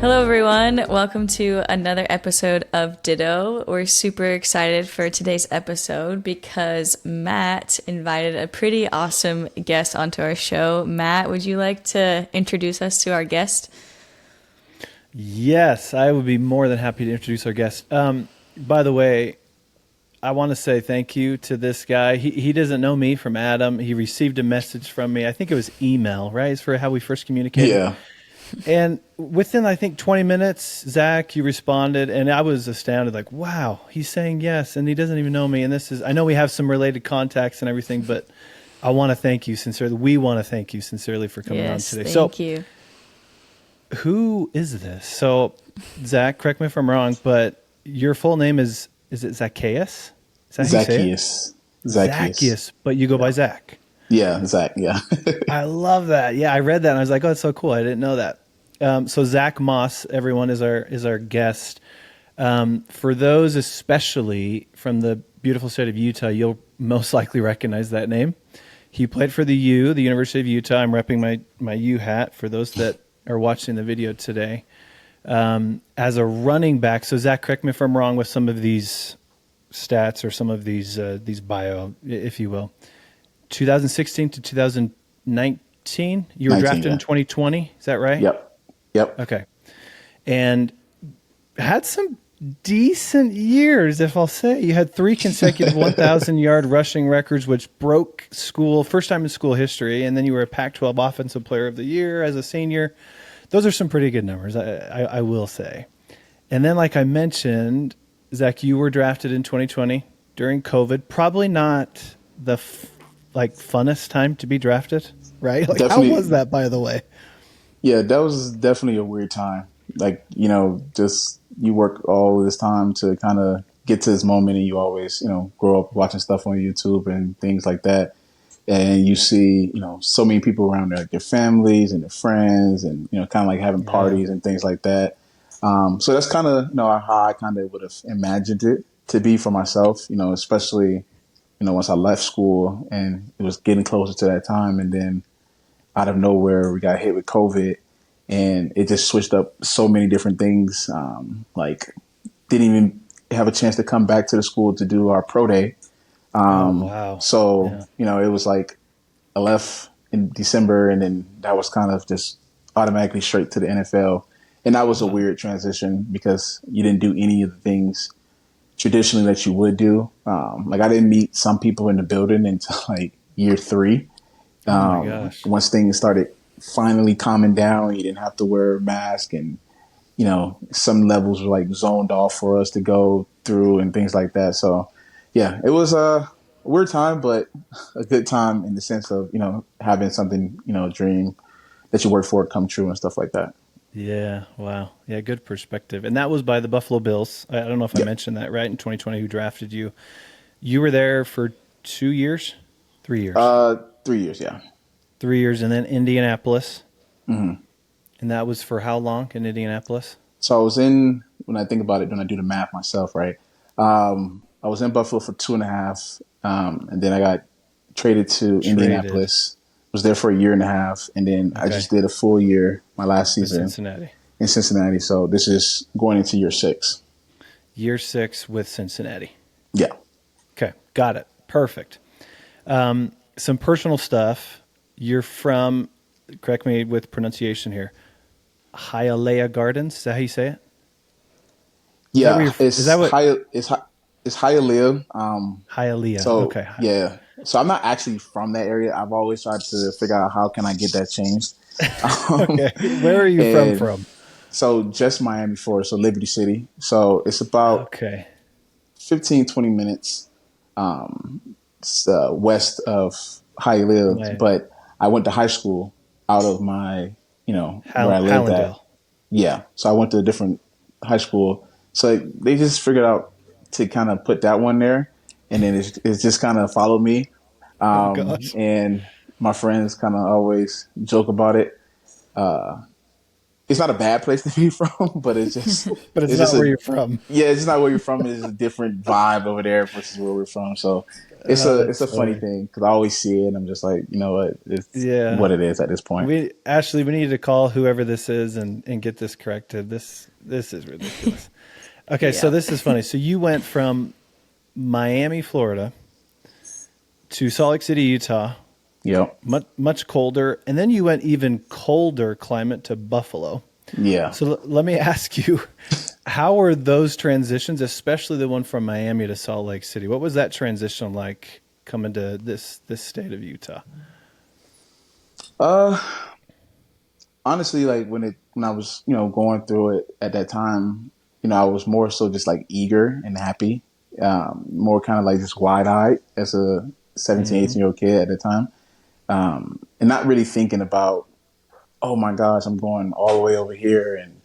Hello, everyone. Welcome to another episode of Ditto. We're super excited for today's episode because Matt invited a pretty awesome guest onto our show. Matt, would you like to introduce us to our guest? Yes, I would be more than happy to introduce our guest. By the way, I want to say thank you to this guy. He doesn't know me from Adam. He received a message from me. I think it was email, right? It's for how we first communicated. Yeah. And within, I think, 20 minutes, Zach, you responded, and I was astounded, like, wow, he's saying yes, and he doesn't even know me. And I know we have some related contacts and everything, but I want to thank you sincerely. We want to thank you sincerely for coming on today. Thank you. Who is this? So, Zach, correct me if I'm wrong, but your full name is it Zacchaeus? Is that how you say it? Zacchaeus. But you go by Zach. Yeah, Zach. Yeah. I love that. Yeah, I read that and I was like, oh, that's so cool. I didn't know that. So Zack Moss, everyone, is our guest. For those especially from the beautiful state of Utah, you'll most likely recognize that name. He played for the University of Utah. I'm repping my U hat for those that are watching the video today. As a running back, so Zach, correct me if I'm wrong with some of these stats or some of these bio, if you will. 2016 to 2019, you were drafted in 2020. Is that right? Yep. Okay. And had some decent years, if I'll say. You had 3 consecutive 1,000-yard rushing records, which broke first time in school history. And then you were a Pac-12 Offensive Player of the Year as a senior. Those are some pretty good numbers, I will say. And then, like I mentioned, Zach, you were drafted in 2020 during COVID. Probably not the funnest time to be drafted, right? Like, how was that, by the way? Yeah, that was definitely a weird time. Like, just you work all this time to kind of get to this moment, and you always, grow up watching stuff on YouTube and things like that. And you see, so many people around there, like their families and their friends, and, kind of like having parties and things like that. So that's kind of, how I kind of would have imagined it to be for myself, especially once I left school and it was getting closer to that time. And then out of nowhere, we got hit with COVID and it just switched up so many different things. Like didn't even have a chance to come back to the school to do our pro day. Wow. So, it was like I left in December and then that was kind of just automatically straight to the NFL. And that was a weird transition because you didn't do any of the things traditionally that you would do. Like I didn't meet some people in the building until like year 3. Oh my gosh. Once things started finally calming down, you didn't have to wear a mask and, some levels were like zoned off for us to go through and things like that. So yeah, it was a weird time, but a good time in the sense of, having something, a dream that you work for come true and stuff like that. Yeah. Wow. Yeah. Good perspective. And that was by the Buffalo Bills. I don't know if I mentioned that right in 2020, who drafted you. You were there for 2 years, 3 years. 3 years. Yeah. 3 years. And then Indianapolis. Mm-hmm. And that was for how long in Indianapolis? So I was when I think about it, when I do the math myself, right? I was in Buffalo for 2.5. And then I got traded to Indianapolis. Was there for a year and a half, and then I just did a full year my last season in Cincinnati. So this is going into year 6. Year 6 with Cincinnati. Yeah. Okay, got it. Perfect. Some personal stuff. You're from, correct me with pronunciation here, Hialeah Gardens. Is that how you say it? Yeah, it's Hialeah. Hialeah. So, okay. Yeah. So I'm not actually from that area. I've always tried to figure out how can I get that changed. Okay. Where are you from? So just Miami, Florida, so Liberty City. So it's about 15, 20 minutes west of Hialeah. Right. But I went to high school out of my, where I lived at. Yeah. So I went to a different high school. So they just figured out to kind of put that one there. And then it's just kind of followed me. And my friends kind of always joke about it. It's not a bad place to be from, but it's just... but it's not where you're from. Yeah, it's not where you're from. It's a different vibe over there versus where we're from. So it's a That's funny funny. thing because I always see it and I'm just like, you know what, it's Yeah. what it is at this point. We need to call whoever this is and get this corrected. This is ridiculous. Okay, so Yeah. this is funny. So you went from Miami, Florida to Salt Lake City, Utah, Yep. much colder, and then you went even colder climate to Buffalo. Yeah. So let me ask you, how were those transitions, especially the one from Miami to Salt Lake City? What was that transition like coming to this state of Utah? Uh, Honestly, like when I was, going through it at that time, I was more so just like eager and happy, more kind of like just wide eyed as a 17, Hmm. 18-year-old kid at the time, and not really thinking about, oh my gosh, I'm going all the way over here and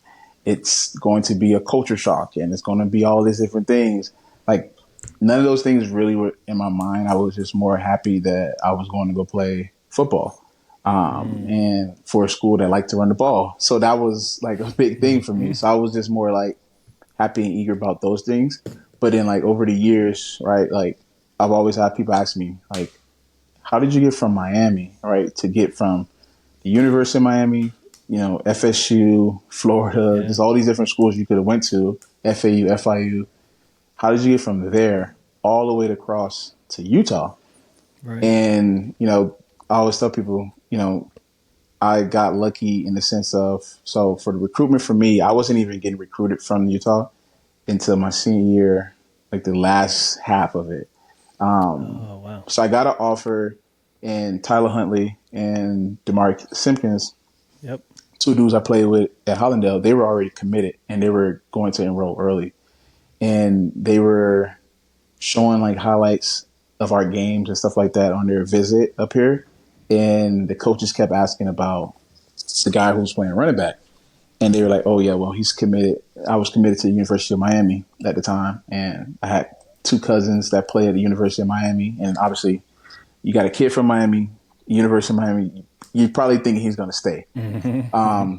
it's going to be a culture shock and it's going to be all these different things. Like none of those things really were in my mind. I was just more happy that I was going to go play football, and for a school that liked to run the ball. So that was like a big thing for me. So I was just more like happy and eager about those things. But then like over the years, right, like I've always had people ask me like, how did you get from Miami, right, to get from the University of Miami, FSU, Florida, Yeah. just all these different schools you could have went to, FAU, FIU. How did you get from there all the way across to Utah? Right. And, I always tell people, I got lucky in the sense of, so for the recruitment for me, I wasn't even getting recruited from Utah until my senior year, like the last half of it. Oh, wow. So I got an offer, and Tyler Huntley and DeMarc Simpkins, Yep. two dudes I played with at Hollandale, they were already committed and they were going to enroll early. And they were showing like highlights of our games and stuff like that on their visit up here. And the coaches kept asking about the guy who was playing running back. And they were like, oh, yeah, well, he's committed. I was committed to the University of Miami at the time. And I had two cousins that played at the University of Miami. And obviously, you got a kid from Miami, University of Miami. You're probably thinking he's going to stay.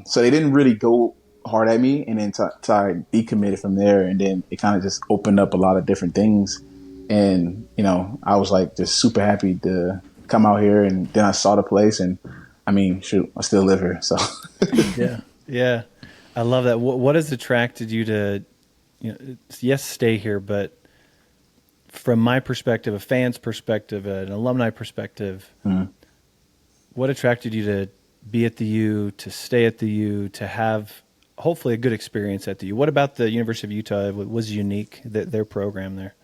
So they didn't really go hard at me, and then I decommitted from there, and then it kind of just opened up a lot of different things. And I was like just super happy to come out here, and then I saw the place, and I mean, shoot, I still live here. So Yeah. Yeah. I love that. What has attracted you to, yes, stay here, but from my perspective, a fan's perspective, an alumni perspective, what attracted you to be at the U, to stay at the U, to have hopefully a good experience at the U? What about the University of Utah was unique, their program there?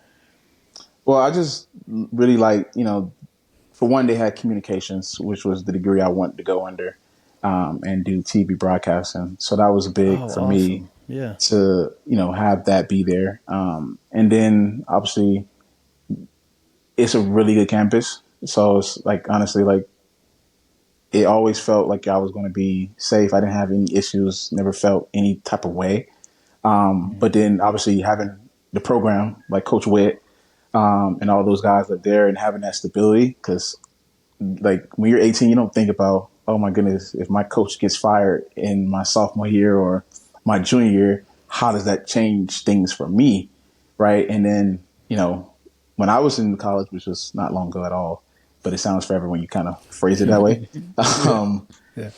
well, I just really like, for one, they had communications, which was the degree I wanted to go under, and do TV broadcasting. So that was big Oh, for me awesome. Yeah. to, have that be there. And then obviously it's a really good campus. So it's like, honestly, like it always felt like I was going to be safe. I didn't have any issues, never felt any type of way. But then obviously having the program like Coach Witt, and all those guys up there and having that stability, because like when you're 18, you don't think about, oh my goodness, if my coach gets fired in my sophomore year or my junior year, how does that change things for me? Right. And then, when I was in college, which was not long ago at all, but it sounds forever when you kind of phrase it that way. Yeah. Um, Yeah.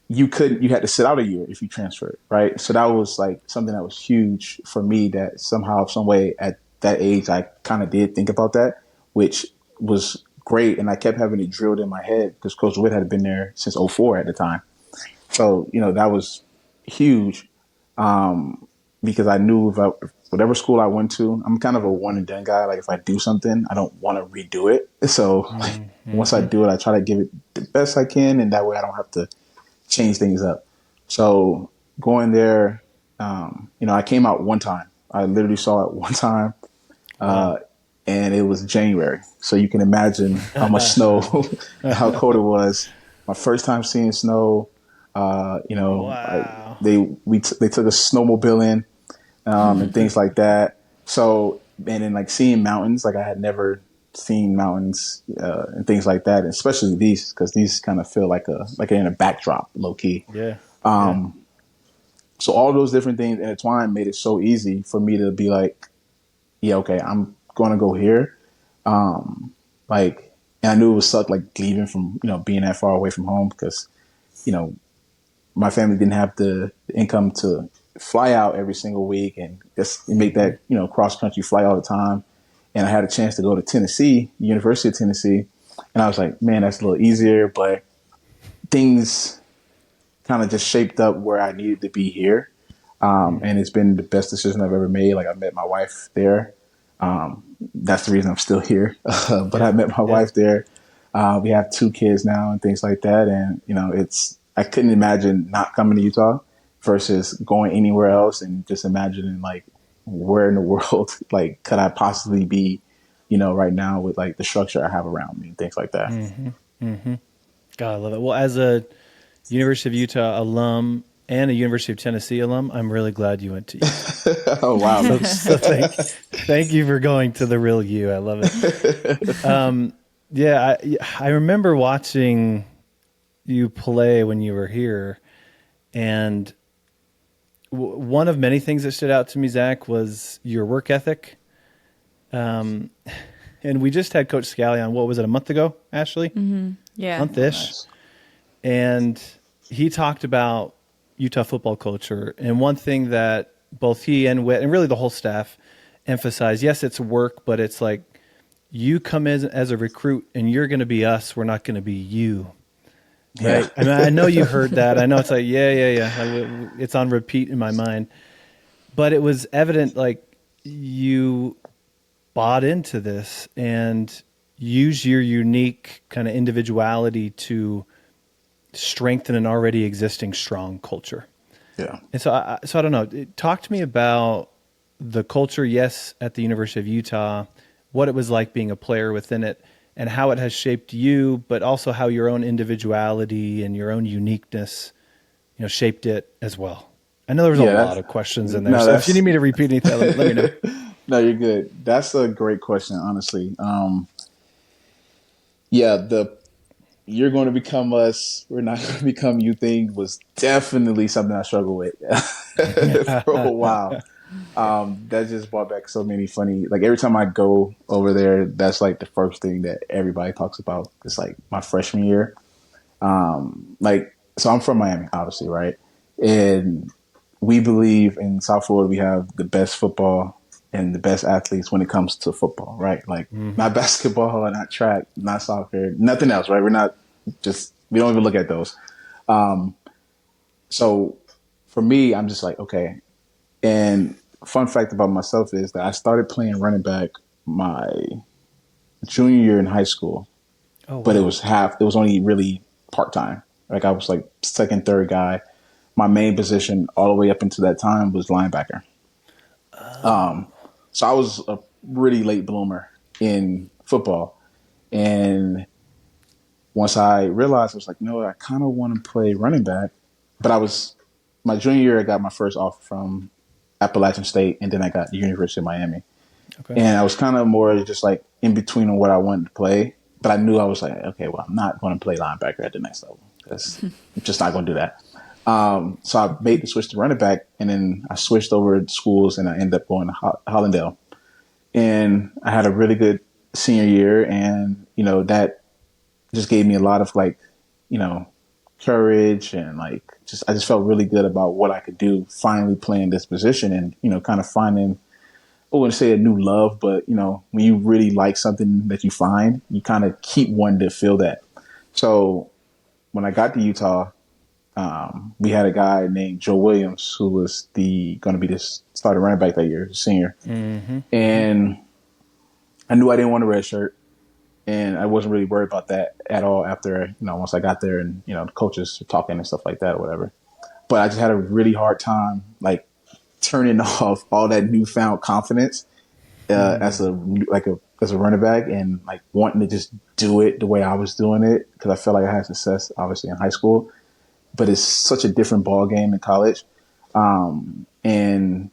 you had to sit out a year if you transferred. Right. So that was like something that was huge for me, that somehow, some way at that age, I kind of did think about that, which was great. And I kept having it drilled in my head because Coach Witt had been there since '04 at the time. So, that was huge, because I knew whatever school I went to, I'm kind of a one and done guy. Like if I do something, I don't want to redo it. So like once I Mm-hmm. do it, I try to give it the best I can. And that way I don't have to change things up. So going there, I came out one time. I literally saw it one time, Wow. and it was January. So you can imagine how much snow, how cold it was. My first time seeing snow. Wow. They took a snowmobile in, and things like that. So, and then like seeing mountains, like I had never seen mountains, and things like that, and especially these, because these kind of feel like in a backdrop, low key. Yeah. Yeah. So all those different things intertwined made it so easy for me to be like, yeah, okay, I'm going to go here. Like, and I knew it would suck, like leaving from, being that far away from home because, you know, my family didn't have the income to fly out every single week and just make that, cross country flight all the time. And I had a chance to go to Tennessee, University of Tennessee. And I was like, man, that's a little easier, but things kind of just shaped up where I needed to be here. And it's been the best decision I've ever made. Like I met my wife there. That's the reason I'm still here. But I met my wife there. We have 2 kids now and things like that. And, I couldn't imagine not coming to Utah versus going anywhere else and just imagining like where in the world, like, could I possibly be, right now with like the structure I have around me and things like that. God, I love it. Well, as a University of Utah alum and a University of Tennessee alum, I'm really glad you went to Utah. Oh, wow. So thank you for going to the real U. I love it. Yeah, I remember watching you play when you were here, and one of many things that stood out to me, Zach, was your work ethic. And we just had Coach Scally on, what was it, a month ago, Ashley? Yeah. Month-ish. Nice. And he talked about Utah football culture. And one thing that both he and Whit, and really the whole staff, emphasize, yes, it's work, but it's like you come in as a recruit and you're going to be us. We're not going to be you. Right. Yeah. I mean, I know you heard that. I know it's like, yeah. It's on repeat in my mind. But it was evident, like, you bought into this and use your unique kind of individuality to strengthen an already existing strong culture. Yeah. And so I don't know. Talk to me about the culture, yes, at the University of Utah, what it was like being a player within it, and how it has shaped you, but also how your own individuality and your own uniqueness, shaped it as well. I know there was a lot of questions in there, so if you need me to repeat anything, let me know. No, you're good. That's a great question, honestly. You're going to become us, we're not going to become you thing was definitely something I struggled with for a while. That just brought back so many funny, like every time I go over there, that's like the first thing that everybody talks about. It's like my freshman year. So I'm from Miami, obviously, right? And we believe in South Florida, we have the best football and the best athletes when it comes to football, right? Like not basketball, not track, not soccer, nothing else, right? We don't even look at those. So for me, I'm just like, okay. And fun fact about myself is that I started playing running back my junior year in high school, but it was only really part-time. Like I was like second, third guy. My main position all the way up into that time was linebacker. So I was a really late bloomer in football. And once I realized, I was like, no, I kind of want to play running back. But my junior year, I got my first offer from Appalachian State, and then I got the University of Miami. Okay. And I was kind of more just like in between on what I wanted to play. But I knew I was like, okay, well, I'm not going to play linebacker at the next level because I'm just not going to do that. So I made the switch to running back, and then I switched over schools, and I ended up going to Hollandale. And I had a really good senior year, and that just gave me a lot of like, courage, and like I just felt really good about what I could do. Finally playing this position, and kind of finding, I wouldn't say a new love, but when you really like something that you find, you kind of keep wanting to feel that. So when I got to Utah, we had a guy named Joe Williams who was going to be this starting running back that year, senior. And I knew I didn't want a red shirt, and I wasn't really worried about that at all after, once I got there and, the coaches were talking and stuff like that or whatever. But I just had a really hard time, like, turning off all that newfound confidence as a running back, and like wanting to just do it the way I was doing it, because I felt like I had success, obviously, in high school. But it's such a different ball game in college. And,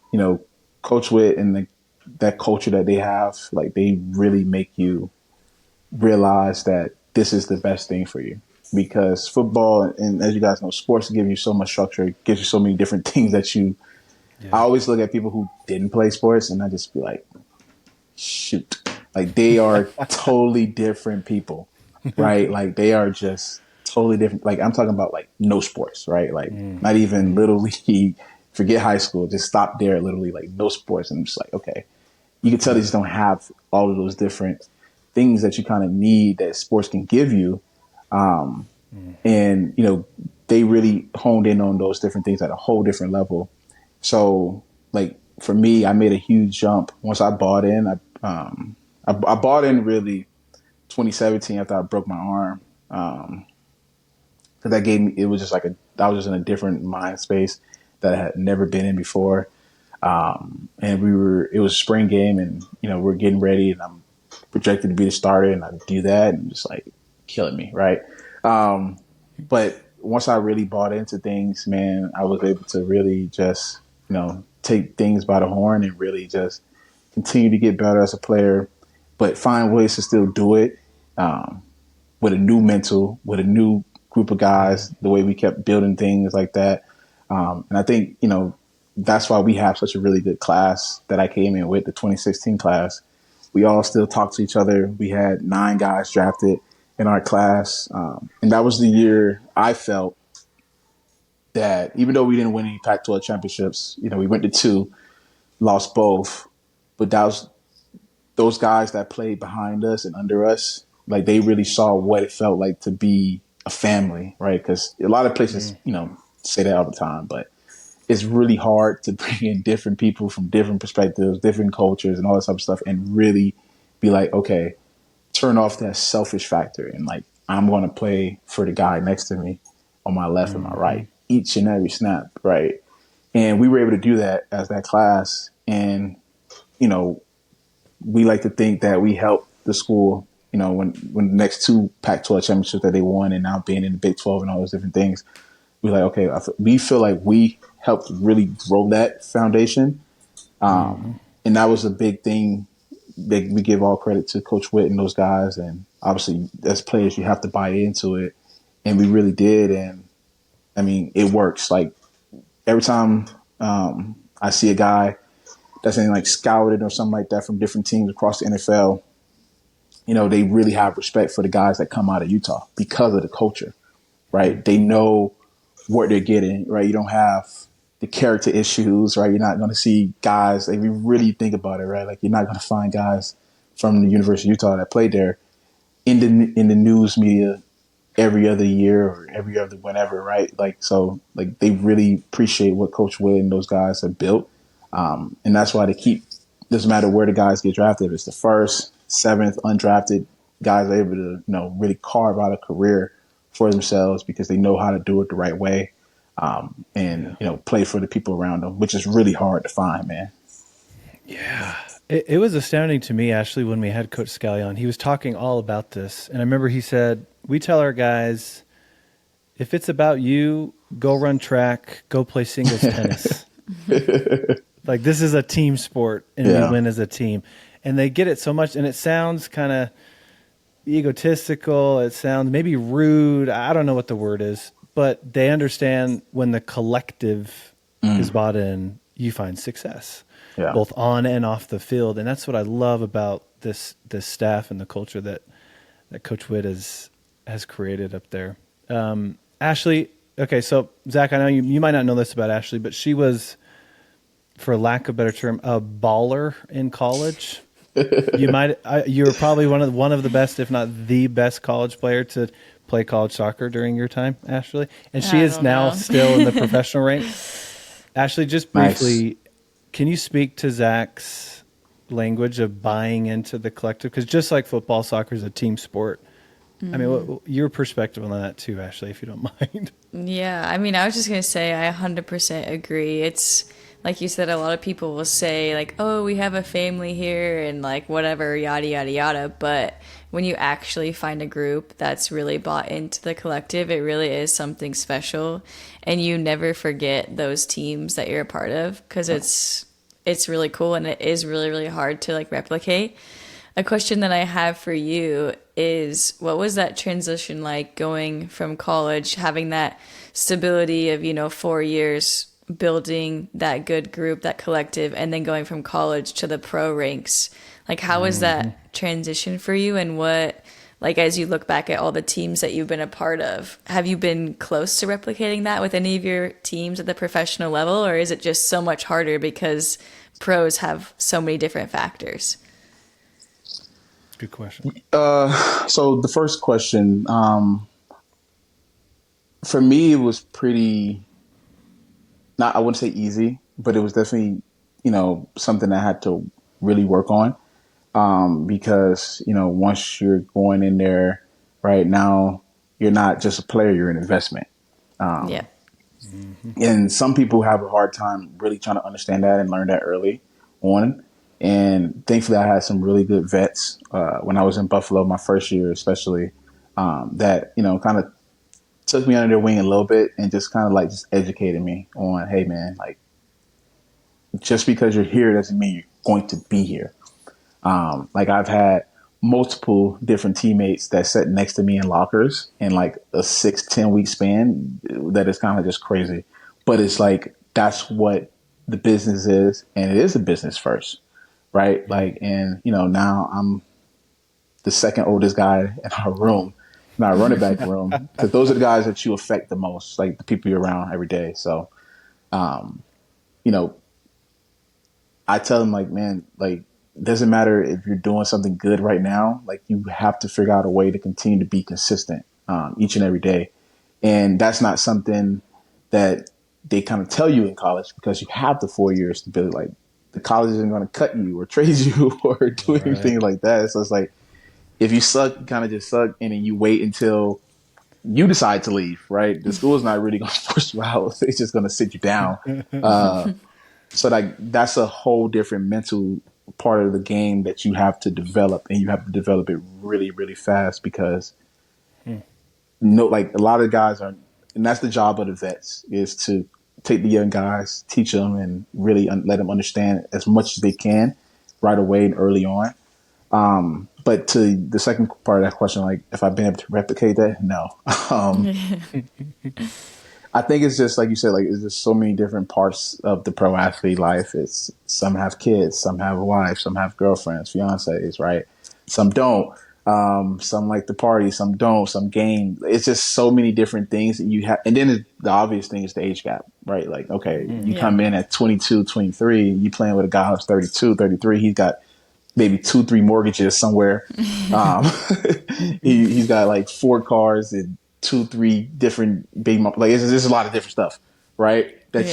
Coach Witt and that culture that they have, like they really make you realize that this is the best thing for you. Because football, and as you guys know, sports give you so much structure, it gives you so many different things that I always look at people who didn't play sports, and I just be like, shoot, Like they are totally different people, right? Like they are just totally different. Like I'm talking about like no sports, right? Like not even little league, forget high school, just stop there at literally like no sports. And I'm just like, okay, you can tell they just don't have all of those different things that you kind of need that sports can give you. And, you know, they really honed in on those different things at a whole different level. So like for me, I made a huge jump once I bought in. I bought in really 2017 after I broke my arm. Cause that gave me, it was just like I was just in a different mind space that I had never been in before. And it was a spring game and, you know, we're getting ready and I'm projected to be the starter and I do that and just like killing me. Right. But once I really bought into things, man, I was able to really just, you know, take things by the horn and really just continue to get better as a player, but find ways to still do it, with a new mental, with a new group of guys, the way we kept building things like that. And I think, you know, that's why we have such a really good class that I came in with, the 2016 class. We all still talk to each other. We had 9 guys drafted in our class. And that was the year I felt that even though we didn't win any Pac-12 championships, you know, we went to 2, lost both, but that was those guys that played behind us and under us, like they really saw what it felt like to be a family, right? Because a lot of places, you know, say that all the time, but it's really hard to bring in different people from different perspectives, different cultures and all that type of stuff and really be like, okay, turn off that selfish factor and like, I'm going to play for the guy next to me on my left and my right, each and every snap, right? And we were able to do that as that class. And, you know, we like to think that we helped the school, you know, when the next 2 Pac-12 championships that they won and now being in the Big 12 and all those different things, we're like, okay, we feel like we helped really grow that foundation. And that was a big thing that we give all credit to Coach Witt and those guys. And obviously as players, you have to buy into it. And we really did. And I mean, it works. Like every time I see a guy that's in like scouted or something like that from different teams across the NFL, you know, they really have respect for the guys that come out of Utah because of the culture, right? They know what they're getting, right? You don't have the character issues, right? You're not going to see guys, like, if you really think about it, right? Like you're not going to find guys from the University of Utah that played there in the news media every other year or every other whenever, right? Like, so like they really appreciate what Coach Witt and those guys have built. And that's why they keep, doesn't matter where the guys get drafted, if it's the 1st, 7th, undrafted, guys are able to, you know, really carve out a career for themselves because they know how to do it the right way. And, you know, play for the people around them, which is really hard to find, man. Yeah. It was astounding to me, Ashley, when we had Coach Scally on. He was talking all about this. And I remember he said, we tell our guys, if it's about you, go run track, go play singles tennis. Like this is a team sport and we win as a team. And they get it so much. And it sounds kind of egotistical. It sounds maybe rude. I don't know what the word is. But they understand when the collective is bought in, you find success. Yeah. Both on and off the field. And that's what I love about this staff and the culture that Coach Witt has created up there. Ashley, okay, so Zach, I know you might not know this about Ashley, but she was, for lack of a better term, a baller in college. You were probably one of the best, if not the best college player to play college soccer during your time, Ashley. And she is now still in the professional ranks. Ashley, just briefly, can you speak to Zach's language of buying into the collective? Because just like football, soccer is a team sport. I mean, your perspective on that too, Ashley, if you don't mind. Yeah, I mean, I was just going to say I 100% agree. It's like you said, a lot of people will say like, oh, we have a family here and like whatever, yada, yada, yada. But when you actually find a group that's really bought into the collective, it really is something special. And you never forget those teams that you're a part of because it's really cool and it is really, really hard to like replicate. A question that I have for you is, what was that transition like going from college, having that stability of, 4 years, building that good group, that collective, and then going from college to the pro ranks? Like, how was that transition for you? And what, like, as you look back at all the teams that you've been a part of, have you been close to replicating that with any of your teams at the professional level? Or is it just so much harder because pros have so many different factors? Good question. So the first question, for me, it was pretty, not, I wouldn't say easy, but it was definitely, something I had to really work on. Because, once you're going in there right now, you're not just a player, you're an investment. Yeah. And some people have a hard time really trying to understand that and learn that early on. And thankfully, I had some really good vets when I was in Buffalo, my first year, especially, that, kind of took me under their wing a little bit and just kind of like just educated me on, hey, man, like just because you're here doesn't mean you're going to be here. Like I've had multiple different teammates that sat next to me in lockers in like a 6-10 week span. That is kind of just crazy, but it's like, that's what the business is. And it is a business first, right? Like, and now I'm the second oldest guy in our room, in our running back room, because those are the guys that you affect the most, like the people you're around every day. So, you know, I tell them like, man, like, doesn't matter if you're doing something good right now, like you have to figure out a way to continue to be consistent each and every day. And that's not something that they kind of tell you in college, because you have the 4 years to build. Like the college isn't going to cut you or trade you or do anything like that. So it's like, if you suck, you kind of just suck, and then you wait until you decide to leave, right? The school is not really going to force you out. It's just going to sit you down. So like that's a whole different mental part of the game that you have to develop, and you have to develop it really, really fast, because like a lot of guys are, and that's the job of the vets, is to take the young guys, teach them, and really let them understand as much as they can right away and early on. But to the second part of that question, like if I've been able to replicate that, no. I think it's just like you said, like it's just so many different parts of the pro athlete life. It's some have kids, some have a wife, some have girlfriends, fiancés, right? Some don't. Some like to party, some don't, some game. It's just so many different things that you have. And then the obvious thing is the age gap, right? Like, okay, you come in at 22, 23, you playing with a guy who's 32, 33. He's got maybe 2-3 mortgages somewhere. He's got like 4 cars and 2-3 different big, like it's just a lot of different stuff, right? That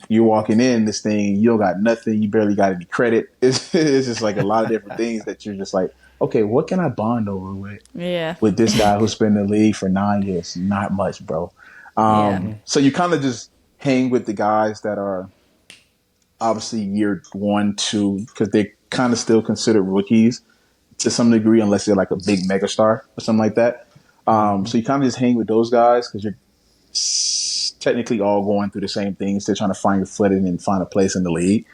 you're walking in this thing, you don't got nothing, you barely got any credit. It's just like a lot of different things that you're just like, okay, what can I bond over with this guy who's been in the league for 9 years? Not much, bro. So you kind of just hang with the guys that are obviously year 1, 2, because they're kind of still considered rookies to some degree, unless they're like a big megastar or something like that. So you kind of just hang with those guys, because you're technically all going through the same things. They're trying to find your footing and find a place in the league.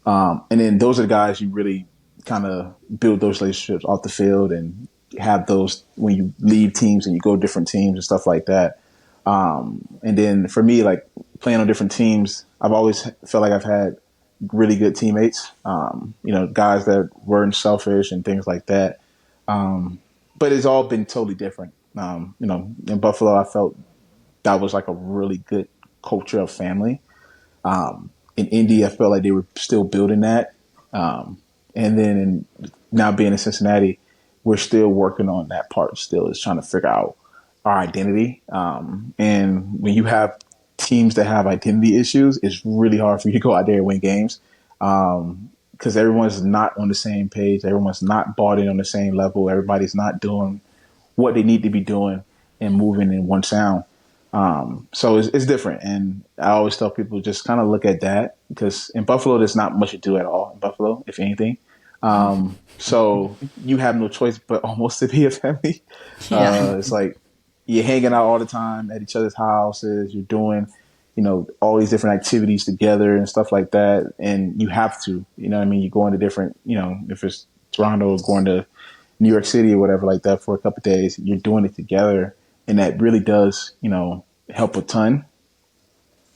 And then those are the guys you really kind of build those relationships off the field, and have those when you leave teams and you go different teams and stuff like that. And then for me, like playing on different teams, I've always felt like I've had really good teammates, guys that weren't selfish and things like that. But it's all been totally different. In Buffalo, I felt that was like a really good culture of family. In Indy, I felt like they were still building that. And then now being in Cincinnati, we're still working on that part still, is trying to figure out our identity. And when you have teams that have identity issues, it's really hard for you to go out there and win games, because everyone's not on the same page. Everyone's not bought in on the same level. Everybody's not doing what they need to be doing and moving in one sound. So it's different. And I always tell people, just kind of look at that, because in Buffalo, there's not much to do at all in Buffalo, if anything. So you have no choice but almost to be a family. It's like you're hanging out all the time at each other's houses. You're doing, all these different activities together and stuff like that. And you have to, what I mean? You go into different, if it's Toronto, going to New York City or whatever like that for a couple of days, you're doing it together. And that really does, help a ton.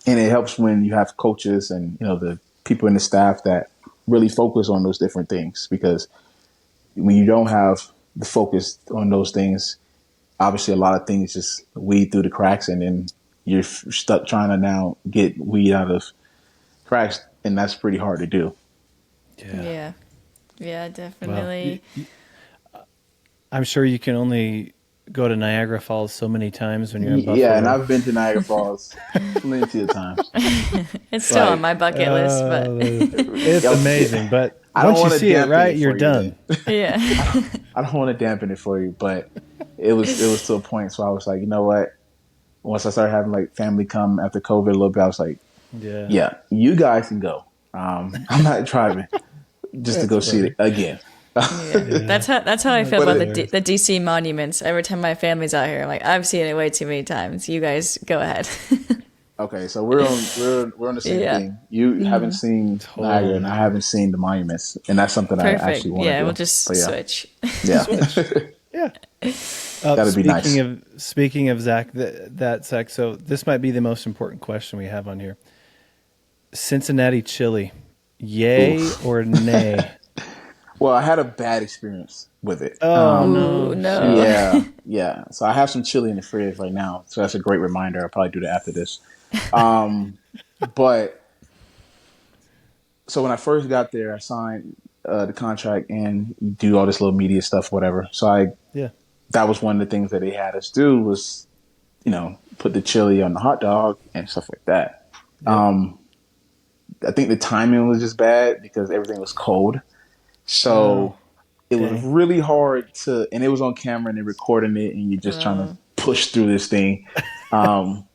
And it helps when you have coaches and, the people in the staff that really focus on those different things, because when you don't have the focus on those things, obviously a lot of things just weed through the cracks, and then you're stuck trying to now get weed out of cracks, and that's pretty hard to do. Yeah. Yeah. Yeah, Well, definitely. I'm sure you can only go to Niagara Falls so many times when you're in Yeah, and Buffalo. I've been to Niagara Falls plenty of times. It's still on Like, my bucket list, but It's okay, amazing, but I don't once you want to see it dampen right, it you're for you. done. Then yeah. I don't want to dampen it for you, but it was to a point. So I was like, you know what? Once I started having like family come after COVID a little bit, I was like, Yeah, yeah, you guys can go. I'm not driving just to that's go see funny. it again. Yeah. Yeah, That's how I feel But about it, the DC monuments. Every time my family's out here, I'm like, I've seen it way too many times. You guys go ahead. okay, so we're on the same yeah. thing. You haven't seen Niagara, and totally. I haven't seen the monuments, and that's something I Perfect. actually want to Yeah, we'll do. just But yeah, switch. yeah, Switch. Yeah. that'd be nice. Speaking of Zach, that Zach. So this might be the most important question we have on here. Cincinnati chili, yay Oof. or nay? Well, I had a bad experience with it. Oh Ooh, no, no. shoot. Yeah, yeah. So I have some chili in the fridge right now. So that's a great reminder. I'll probably do that after this. Um, but so when I first got there, I signed the contract, and you do all this little media stuff, whatever. So Yeah, that was one of the things that they had us do was, put the chili on the hot dog and stuff like that. yep, I think the timing was just bad because everything was cold. oh, So it was dang. really hard and it was on camera and they're recording it and you're just trying to push through this thing. Um,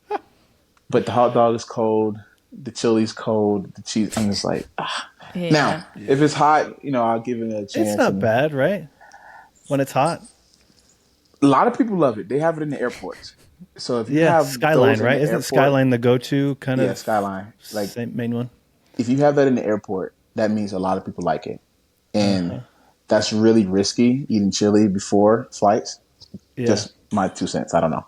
but the hot dog is cold, the chili's cold, the cheese. I'm just like, ah. Now, Yeah. if it's hot, I'll give it a It's chance. not And bad, right? When it's hot. a lot of people love it. They have it in the airports. So if you Yeah, have Skyline, those in right? the Isn't airport, Skyline the go-to kind yeah, of Skyline. Like same main one? if you have that in the airport, that means a lot of people like it. And Uh-huh. that's really risky eating chili before flights. Yeah. Just my 2 cents. I don't know.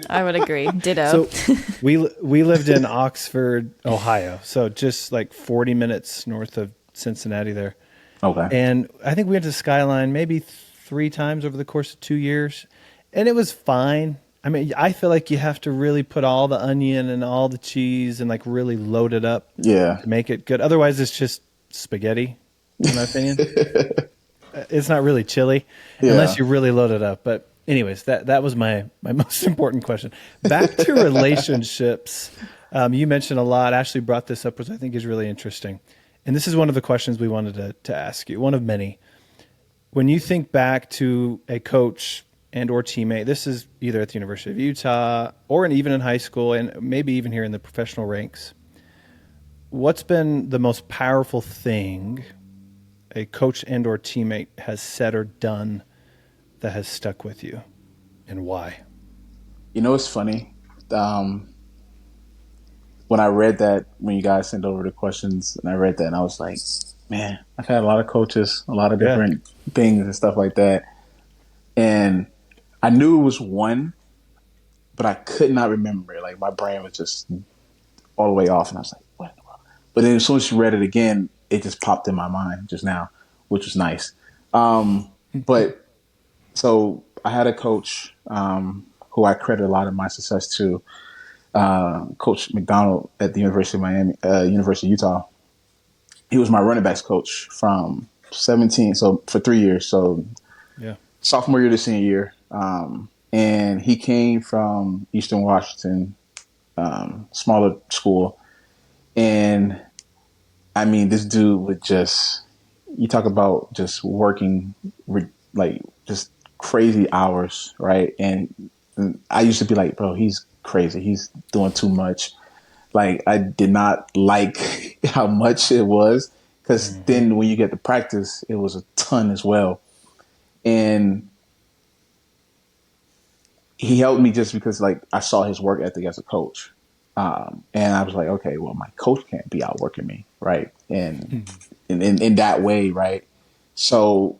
I would agree. Ditto. So we lived in Oxford, Ohio, so just like 40 minutes north of Cincinnati there. Okay. And I think we went to Skyline maybe 3 times over the course of 2 years, and it was fine. I mean, I feel like you have to really put all the onion and all the cheese and like really load it up Yeah. to make it good. Otherwise, it's just spaghetti, in my opinion. It's not really chili Yeah. unless you really load it up. But anyways, that was my most important question. Back to relationships. You mentioned a lot. Ashley brought this up, which I think is really interesting. And this is one of the questions we wanted to ask you, one of many. When you think back to a coach and or teammate, this is either at the University of Utah or even in high school and maybe even here in the professional ranks, what's been the most powerful thing a coach and or teammate has said or done that has stuck with you, and why? It's funny. When I read that, when you guys sent over the questions, and I read that, and I was like, man, I've had a lot of coaches, a lot of Yeah. different things and stuff like that. And I knew it was one, but I could not remember it. Like my brain was just all the way off, and I was like, what in the world? But then as soon as you read it again, it just popped in my mind just now, which was nice. But so I had a coach who I credit a lot of my success to, Coach McDonald at the University of Miami, University of Utah. He was my running backs coach from 17, so for 3 years. So Yeah. sophomore year to senior year. And he came from Eastern Washington, smaller school. And I mean, this dude would you talk about just working like just crazy hours, right? And I used to be like, bro, he's crazy. He's doing too much. Like I did not like how much it was, because then when you get to practice, it was a ton as well. And he helped me just because like I saw his work ethic as a coach. And I was like, okay, well, my coach can't be outworking me, right? And in that way, right? So,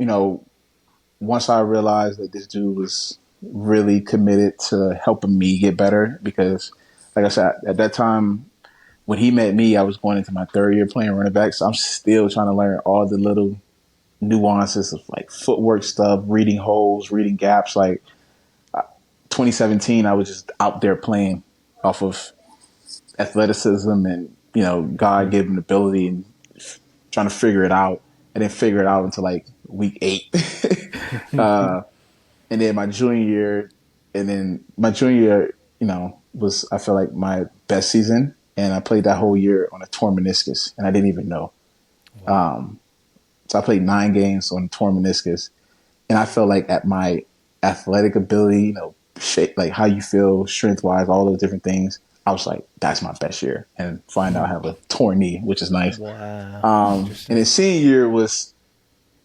once I realized that this dude was really committed to helping me get better, because like I said, at that time, when he met me, I was going into my third year playing running back, so I'm still trying to learn all the little nuances of like footwork stuff, reading holes, reading gaps. Like 2017, I was just out there playing off of athleticism and God given ability and trying to figure it out. I didn't figure it out until like week 8, and then my junior year, was I feel like my best season, and I played that whole year on a torn meniscus, and I didn't even know. So I played 9 games on a torn meniscus, and I felt like at my athletic ability, shape, like how you feel strength wise, all those different things. I was like, that's my best year, and find out I have a torn knee, which is nice. Wow. And then senior year was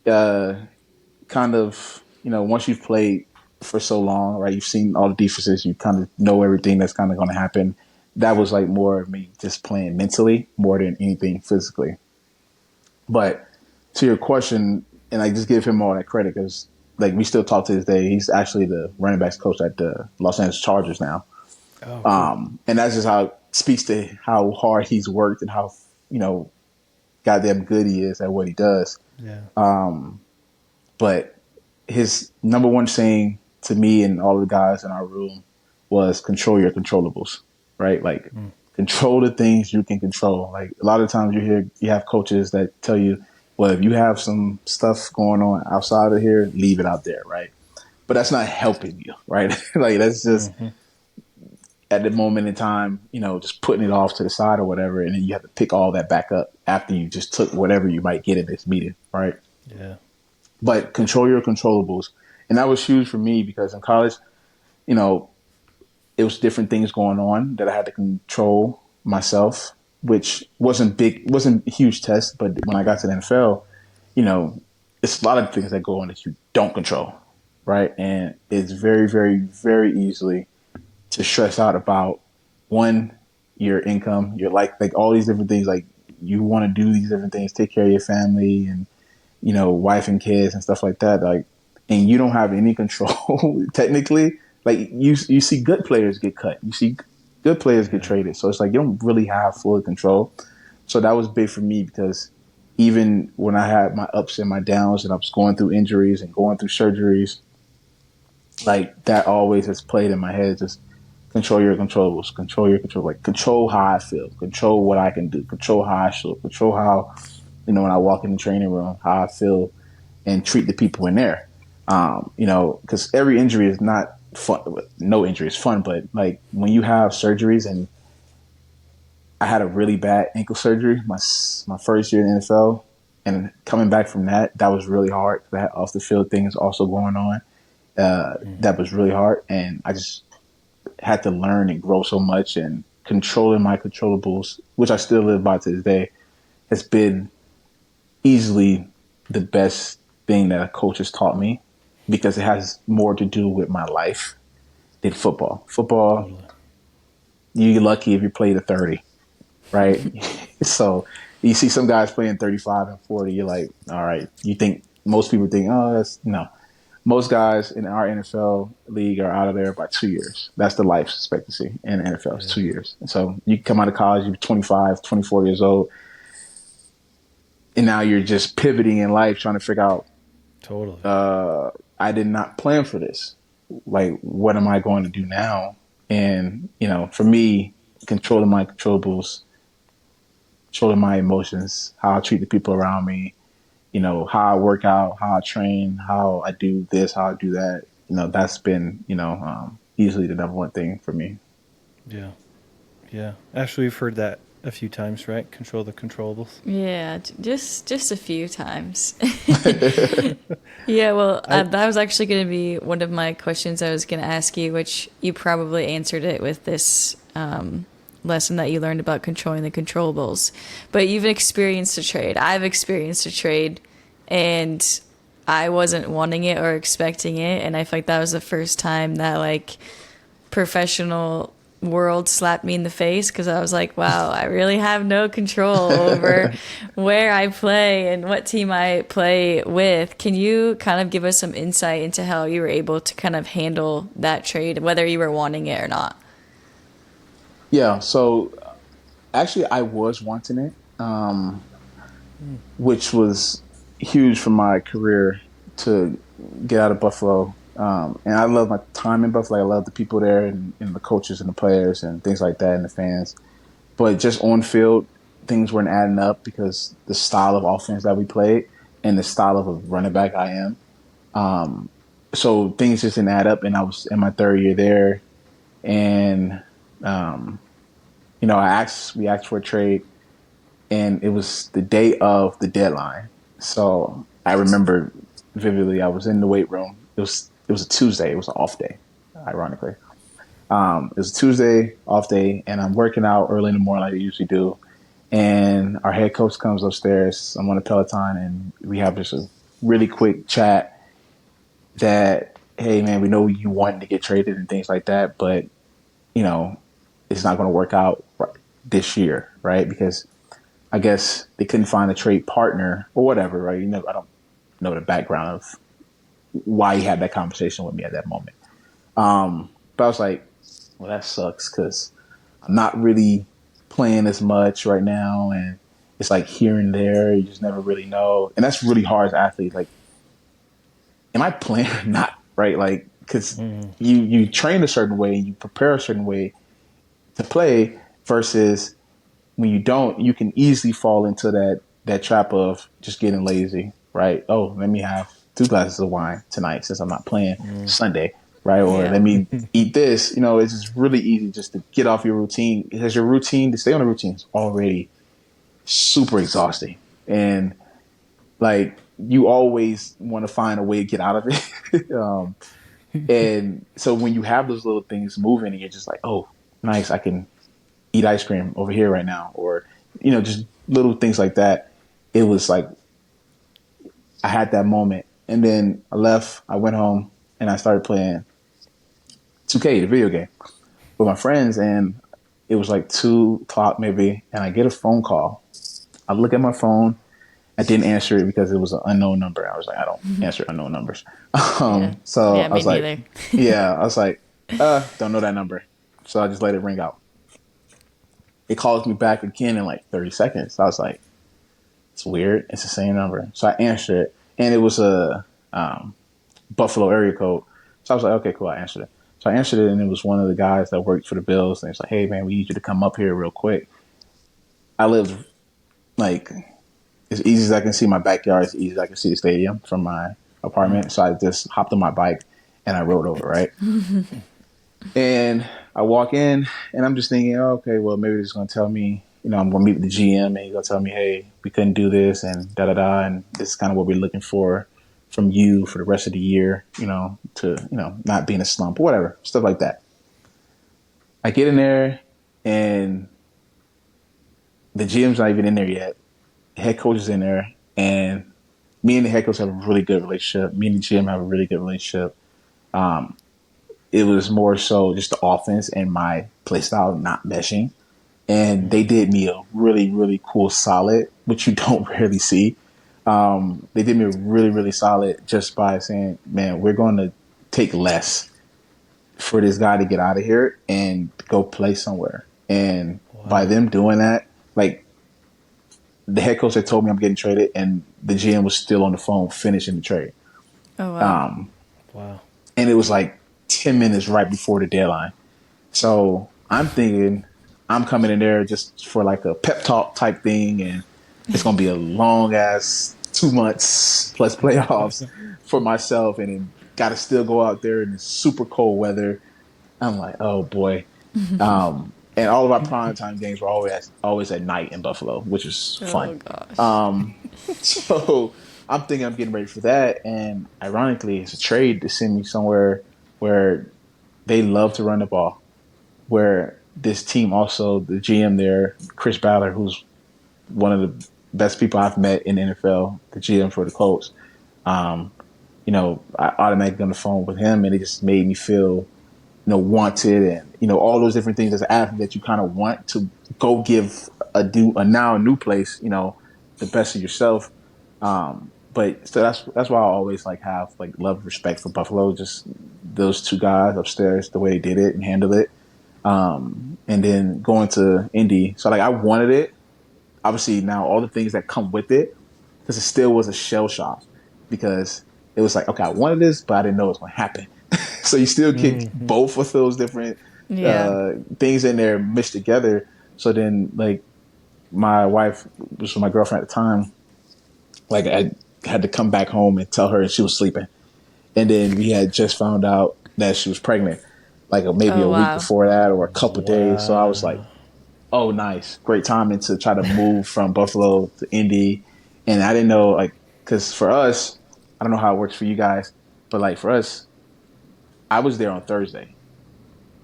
kind of, once you've played for so long, right? You've seen all the defenses, you kind of know everything that's kind of going to happen. That was like more of me just playing mentally more than anything physically. But to your question, and I just give him all that credit because like we still talk to this day. He's actually the running backs coach at the Los Angeles Chargers now. Oh, cool. And that's just how it speaks to how hard he's worked and how, goddamn good he is at what he does. Yeah. But his number one saying to me and all the guys in our room was control your controllables, right? Like control the things you can control. Like a lot of times you have coaches that tell you, well, if you have some stuff going on outside of here, leave it out there, right? But that's not helping you, right? Like that's just at the moment in time, just putting it off to the side or whatever, and then you have to pick all that back up after you just took whatever you might get in this meeting, right? Yeah. But control your controllables. And that was huge for me because in college, it was different things going on that I had to control myself, which wasn't a huge test. But when I got to the NFL, it's a lot of things that go on that you don't control, right? And it's very, very, very easily to stress out about one, your income, your like all these different things. Like you want to do these different things, take care of your family and, wife and kids and stuff like that. Like, and you don't have any control technically. Like you see good players get cut. You see good players get traded. So it's like, you don't really have full control. So that was big for me because even when I had my ups and my downs and I was going through injuries and going through surgeries, like that always has played in my head. Just control your controllables, like control how I feel, control what I can do, control how I show, control how, when I walk in the training room, how I feel and treat the people in there. Because every injury is not fun. No injury is fun, but like when you have surgeries, and I had a really bad ankle surgery my first year in the NFL, and coming back from that was really hard. I had off the field things also going on. That was really hard, and I just had to learn and grow so much, and controlling my controllables, which I still live by to this day, has been easily the best thing that a coach has taught me because it has more to do with my life than football. Football, Totally. you're lucky if you play to 30, right? So you see some guys playing 35 and 40, you're like, all right. Most people think, oh, that's no. Most guys in our NFL league are out of there by 2 years. That's the life expectancy in the NFL. It's 2 years. And so you come out of college, you're 25, 24 years old, and now you're just pivoting in life, trying to figure out, Totally. I did not plan for this. Like, what am I going to do now? And, for me, controlling my controllables, controlling my emotions, how I treat the people around me, how I work out, how I train, how I do this, how I do that, that's been, easily the number one thing for me. Yeah. Yeah. Actually, we've heard that a few times, right? Control the controllables. Yeah, just a few times. Yeah, well, that was actually going to be one of my questions I was going to ask you, which you probably answered it with this lesson that you learned about controlling the controllables. But you've experienced a trade. I've experienced a trade, and I wasn't wanting it or expecting it, and I feel like that was the first time that, like, professional world slapped me in the face because I was like, wow, I really have no control over where I play and what team I play with. Can you kind of give us some insight into how you were able to kind of handle that trade, whether you were wanting it or not? Yeah. So Actually, I was wanting it, which was huge for my career to get out of Buffalo. And I love my time in Buffalo. I love the people there and the coaches and the players and things like that and the fans. But just on field, things weren't adding up because the style of offense that we played and the style of a running back I am. So things just didn't add up. And I was in my third year there, and um, we asked for a trade, and it was the day of the deadline. So I remember vividly. I was in the weight room. It was a Tuesday. It was an off day, ironically. It was a Tuesday off day, and I'm working out early in the morning like I usually do. And our head coach comes upstairs. I'm on a Peloton, and we have just a really quick chat that, hey man, we know you wanted to get traded and things like that, but you know, it's not going to work out this year, right? Because I guess they couldn't find a trade partner or whatever, right? I don't know the background of why he had that conversation with me at that moment. But I was like, well, that sucks because I'm not really playing as much right now, and it's like here and there. You just never really know, and that's really hard as an athlete. Like, am I playing or not? Right? Like, because you train a certain way, you prepare a certain way to play, versus when you don't, you can easily fall into that trap of just getting lazy, right? Oh, let me have 2 glasses of wine tonight since I'm not playing Sunday, right? Or Yeah. let me eat this. It's just really easy just to get off your routine, because your routine, to stay on a routine, is already super exhausting. And like, you always want to find a way to get out of it. And so when you have those little things moving and you're just like, oh, nice, I can eat ice cream over here right now, or just little things like that. It was like I had that moment, and then I left. I went home and I started playing 2K, the video game, with my friends, and it was like 2 o'clock maybe, and I get a phone call. I look at my phone. I didn't answer it because it was an unknown number. I was like, I don't answer unknown numbers. Yeah. So Yeah, I me was like, neither. yeah, I was like, don't know that number. So I just let it ring out. It calls me back again in like 30 seconds. I was like, it's weird. It's the same number. So I answered it, and it was a Buffalo area code. So I was like, okay, cool. I answered it. So I answered it, and it was one of the guys that worked for the Bills. And it's like, hey, man, we need you to come up here real quick. I live like as easy as I can see my backyard, as easy as I can see the stadium from my apartment. So I just hopped on my bike and I rode over, right? And I walk in, and I'm just thinking, oh, okay, well, maybe they're just going to tell me, I'm going to meet with the GM, and he's going to tell me, hey, we couldn't do this, and da-da-da, and this is kind of what we're looking for from you for the rest of the year, to, not be in a slump, whatever, stuff like that. I get in there, and the GM's not even in there yet. The head coach is in there, and me and the head coach have a really good relationship. Me and the GM have a really good relationship. It was more so just the offense and my play style not meshing. And they did me a really, really cool solid, which you don't rarely see. They did me a really, really solid just by saying, man, we're going to take less for this guy to get out of here and go play somewhere. And by them doing that, like, the head coach had told me I'm getting traded, and the GM was still on the phone finishing the trade. Oh wow. Wow. And it was like 10 minutes right before the deadline. So I'm thinking I'm coming in there just for like a pep talk type thing, and it's going to be a long ass 2 months plus playoffs for myself, and then got to still go out there in the super cold weather. I'm like, oh boy. And all of our primetime games were always at night in Buffalo, which was fun. Oh gosh. So I'm thinking I'm getting ready for that, and ironically, it's a trade to send me somewhere where they love to run the ball, where this team also, the GM there, Chris Ballard, who's one of the best people I've met in the NFL, the GM for the Colts. Um, I automatically on the phone with him, and it just made me feel, wanted, and all those different things as an athlete that you kind of want to go give a new place, the best of yourself. But so that's why I always like have like love and respect for Buffalo. Just those two guys upstairs, the way they did it and handled it. and then going to Indy. So like I wanted it. Obviously now all the things that come with it, because it still was a shell shock because it was like, okay, I wanted this, but I didn't know it was going to happen. So you still get both of those different Yeah. things in there mixed together. So then like my wife, which was my girlfriend at the time, like I had to come back home and tell her she was sleeping. And then we had just found out that she was pregnant, like maybe Oh, a week wow. before that or a couple days. So I was like, Wow. oh, nice, great timing to try to move from Buffalo to Indy. And I didn't know, like, because for us, I don't know how it works for you guys, but like for us, I was there on Thursday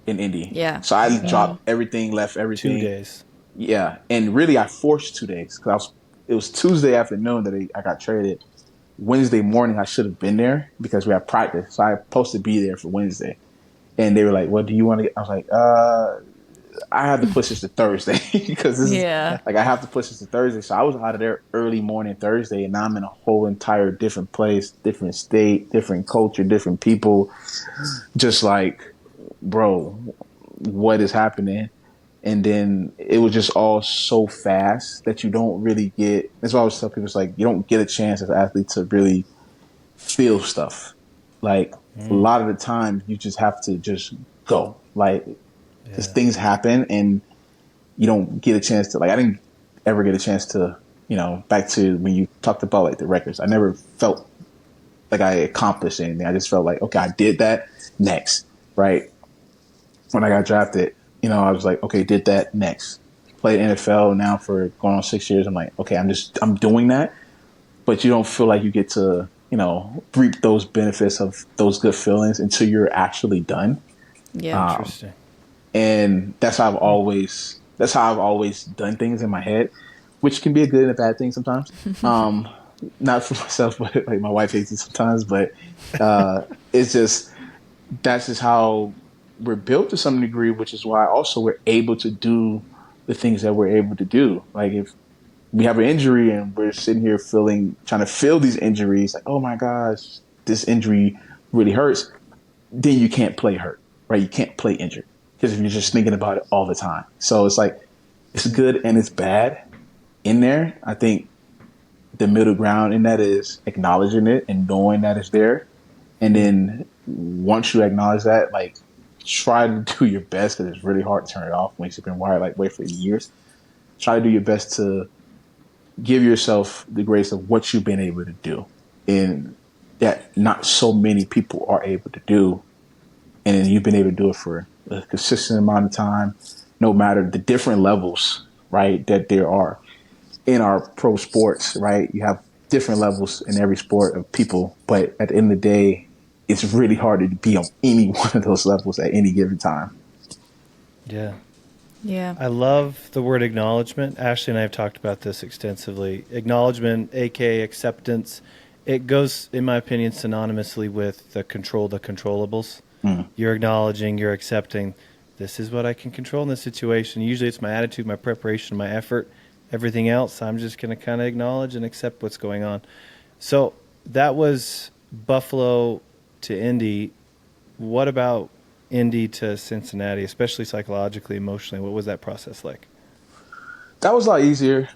in Indy. Yeah. So I dropped everything, left 2 everything. days. Yeah. And really, I forced 2 days because it was Tuesday afternoon that I got traded. Wednesday morning, I should have been there because we had practice. So I was supposed to be there for Wednesday. And they were like, "What do you want to get?" I was like, I have to push this to Thursday because this is Yeah. like I have to push this to Thursday." So I was out of there early morning Thursday, and now I'm in a whole entire different place, different state, different culture, different people. Just like, bro, what is happening? And then it was just all so fast that you don't really get. That's why I always tell people, it's like you don't get a chance as an athlete to really feel stuff. Like a lot of the time, you just have to just go. Like, because Yeah. things happen and you don't get a chance to, like, I didn't ever get a chance to, back to when you talked about like the records. I never felt like I accomplished anything. I just felt like, okay, I did that, next, right? When I got drafted, I was like, okay, did that, next. Played NFL now for going on 6 years. I'm like, okay, I'm doing that, but you don't feel like you get to, reap those benefits of those good feelings until you're actually done. Yeah. Interesting. And that's how I've always done things in my head, which can be a good and a bad thing sometimes. Not for myself, but like my wife hates it sometimes, but it's just, that's just how we're built to some degree, which is why also we're able to do the things that we're able to do. Like if we have an injury and we're sitting here trying to feel these injuries, like, oh my gosh, this injury really hurts, then you can't play hurt, right? You can't play injured because if you're just thinking about it all the time. So it's like, it's good and it's bad in there. I think the middle ground in that is acknowledging it and knowing that it's there. And then once you acknowledge that, like, try to do your best because it's really hard to turn it off when you've been wired like way for years. Try to do your best to give yourself the grace of what you've been able to do and that not so many people are able to do. And then you've been able to do it for a consistent amount of time, no matter the different levels, right, that there are in our pro sports, right? You have different levels in every sport of people, but at the end of the day, it's really hard to be on any one of those levels at any given time. Yeah. Yeah. I love the word acknowledgement. Ashley and I have talked about this extensively. Acknowledgement, aka acceptance, it goes, in my opinion, synonymously with the controllables. You're acknowledging, you're accepting, this is what I can control in this situation. Usually it's my attitude, my preparation, my effort. Everything else, I'm just going to kind of acknowledge and accept what's going on. So that was Buffalo to Indy. What about Indy to Cincinnati, especially psychologically, emotionally? What was that process like? That was a lot easier,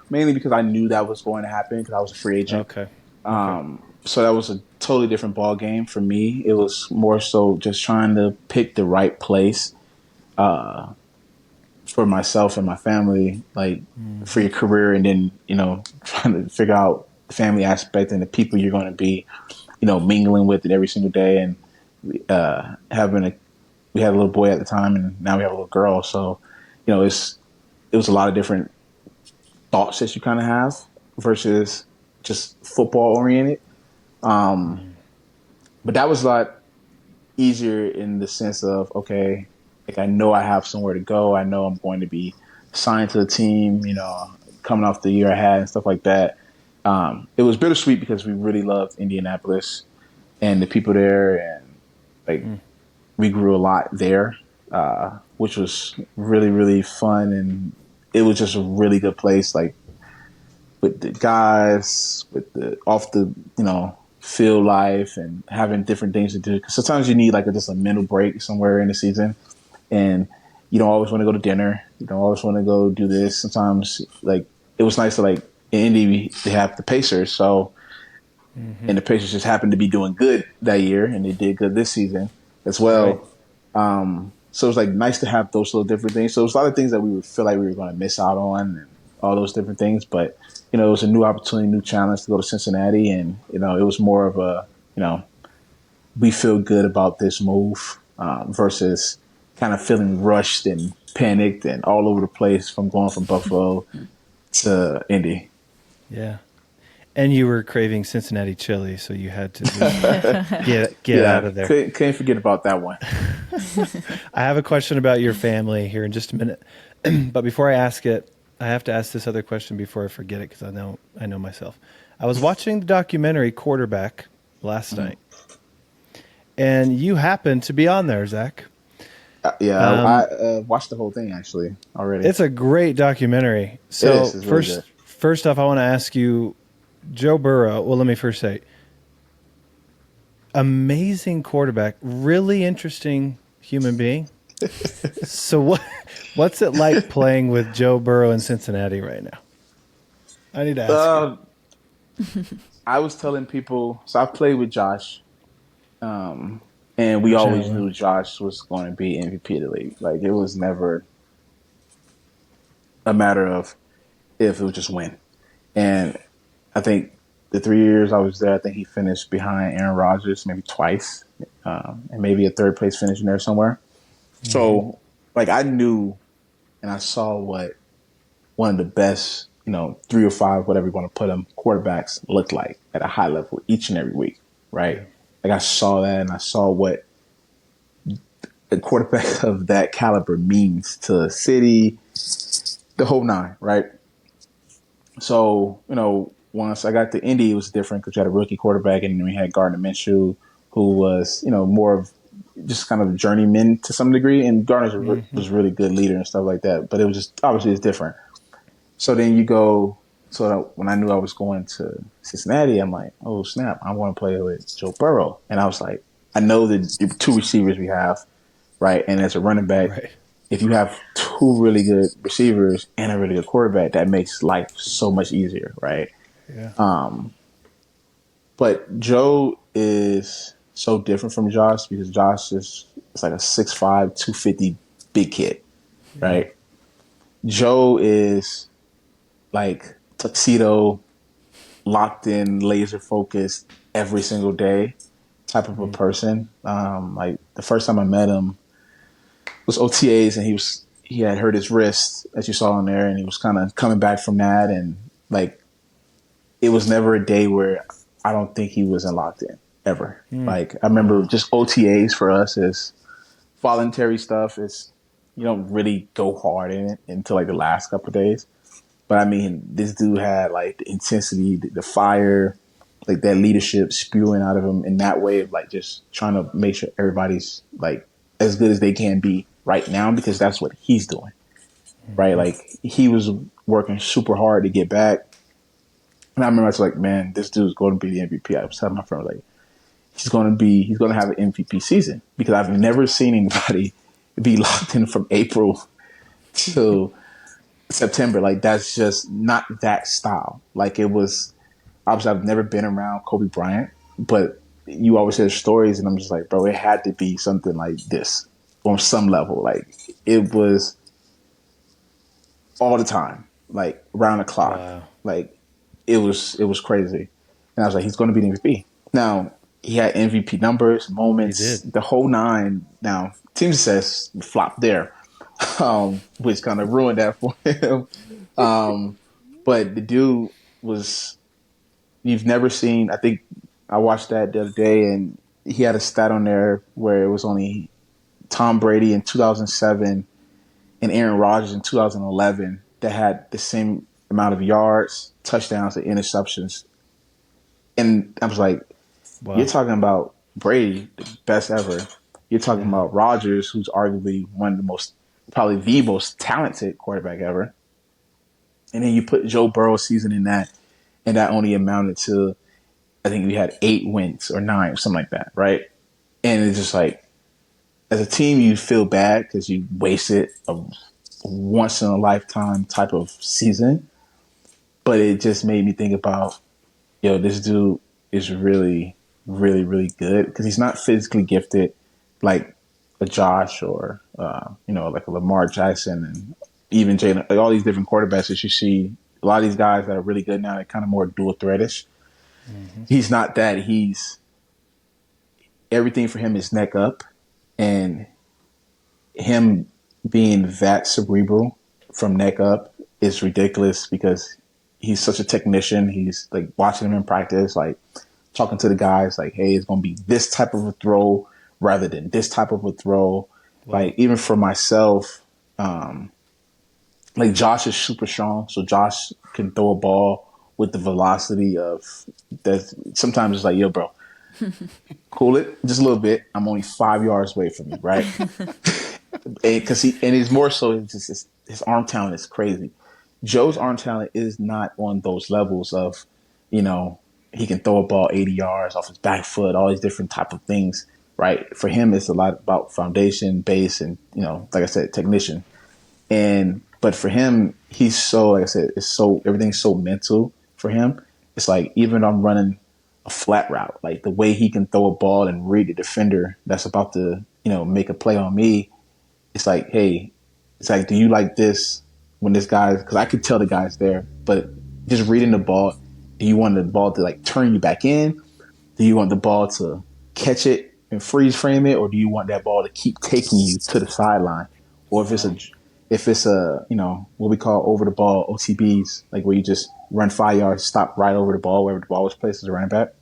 mainly because I knew that was going to happen because I was a free agent. Okay. Okay. So that was a totally different ball game for me. It was more so just trying to pick the right place for myself and my family, like for your career, and then trying to figure out the family aspect and the people you're going to be, mingling with it every single day, and we had a little boy at the time, and now we have a little girl. So, it was a lot of different thoughts that you kind of have versus just football oriented. But that was a lot easier in the sense of, okay, like I know I have somewhere to go. I know I'm going to be signed to the team, coming off the year I had and stuff like that. It was bittersweet because we really loved Indianapolis and the people there, and like we grew a lot there, which was really, really fun. And it was just a really good place, like with the guys, with the off the, field life and having different things to do. Because sometimes you need like just a mental break somewhere in the season. And you don't always want to go to dinner. You don't always want to go do this. Sometimes, like, it was nice to, like, in Indy, they have the Pacers. So, and the Pacers just happened to be doing good that year, and they did good this season as Right. well. So it was, like, nice to have those little different things. So it was a lot of things that we would feel like we were going to miss out on and all those different things. But, it was a new opportunity, new challenge to go to Cincinnati. And, it was more of a, we feel good about this move versus kind of feeling rushed and panicked and all over the place from going from Buffalo to Indy. Yeah. And you were craving Cincinnati chili, so you had to just get out of there. Can't forget about that one. I have a question about your family here in just a minute. But before I ask it, I have to ask this other question before I forget it because I know myself. I was watching the documentary Quarterback last night, and you happened to be on there, Zach. I watched the whole thing actually already. It's a great documentary. So It's really good. First off, I want to ask you, Joe Burrow. Well, let me first say, amazing quarterback, really interesting human being. So what's it like playing with Joe Burrow in Cincinnati right now? I need to ask you. I was telling people, so I played with Josh, and we always knew Josh was going to be MVP of the league. Like, it was never a matter of if, it was just when. And I think the 3 years I was there, I think he finished behind Aaron Rodgers maybe twice, and maybe a third place finish in there somewhere. Mm-hmm. So, like, I knew and I saw what one of the best, 3 or 5, whatever you want to put them, quarterbacks look like at a high level each and every week, right? Yeah. Like, I saw that, and I saw what a quarterback of that caliber means to a city, the whole nine, right? So, once I got to Indy, it was different because you had a rookie quarterback, and then we had Gardner Minshew, who was, more of just kind of a journeyman to some degree, and Gardner was a really good leader and stuff like that. But it was just, obviously, it's different. So then you go, so when I knew I was going to Cincinnati, I'm like, oh, snap, I want to play with Joe Burrow. And I was like, I know the 2 receivers we have, right? And as a running back, right, if you have 2 really good receivers and a really good quarterback, that makes life so much easier, right? Yeah. But Joe is so different from Josh because Josh is like a 6'5", 250 big kid, right? Yeah. Joe is like tuxedo, locked in, laser focused every single day type of a person. Like, the first time I met him was OTAs, and he had hurt his wrist, as you saw in there, and he was kind of coming back from that. And, like, it was never a day where I don't think he wasn't locked in ever. Like, I remember just OTAs for us is voluntary stuff. You don't really go hard in it until like the last couple of days. But I mean, this dude had like the intensity, the fire, like that leadership spewing out of him in that way of like just trying to make sure everybody's like as good as they can be right now, because that's what he's doing, right? Like, he was working super hard to get back. And I remember I was like, man, this dude's going to be the MVP. I was telling my friend, like, he's going to have an MVP season, because I've never seen anybody be locked in from April to September. Like, that's just not that style. Like, it was, obviously I've never been around Kobe Bryant, but you always hear stories, and I'm just like, bro, it had to be something like this on some level. Like, it was all the time, like around the clock. Wow. Like, it was crazy. And I was like, he's going to be the MVP. Now, he had MVP numbers, moments, the whole nine. Now, team success flopped there, which kind of ruined that for him. But the dude was, you've never seen, I think I watched that the other day, and he had a stat on there where it was only Tom Brady in 2007 and Aaron Rodgers in 2011 that had the same amount of yards, touchdowns, and interceptions. And I was like, wow. You're talking about Brady, the best ever. You're talking about Rodgers, who's arguably probably the most talented quarterback ever. And then you put Joe Burrow's season in that, and that only amounted to, I think we had 8 wins or 9 or something like that, right? And it's just like, as a team, you feel bad because you wasted a once in a lifetime type of season. But it just made me think about, yo, this dude is really, really, really good because he's not physically gifted like a Josh or like a Lamar Jackson and even Jalen, like all these different quarterbacks that you see. A lot of these guys that are really good now, they're kind of more dual threatish. He's not that. He's everything for him is neck up, and him being that cerebral from neck up is ridiculous because he's such a technician. He's like watching him in practice, like talking to the guys, like, hey, it's going to be this type of a throw rather than this type of a throw. Wow. Like even for myself, like Josh is super strong, so Josh can throw a ball with the velocity of that. Sometimes it's like, yo, bro, cool it just a little bit. I'm only 5 yards away from you, right? Because it's more so it's just his arm talent is crazy. Joe's arm talent is not on those levels of, he can throw a ball 80 yards off his back foot, all these different type of things, right? For him, it's a lot about foundation, base, and like I said, technician. But for him, he's so, like I said, everything's so mental for him. It's like even I'm running a flat route, like the way he can throw a ball and read the defender that's about to, make a play on me. It's like, hey, do you like this when this guy, because I could tell the guy's there, but just reading the ball, do you want the ball to like turn you back in? Do you want the ball to catch it and freeze frame it? Or do you want that ball to keep taking you to the sideline? Or if it's a what we call over the ball OTBs, like where you just run 5 yards, stop right over the ball, wherever the ball was placed as a running back.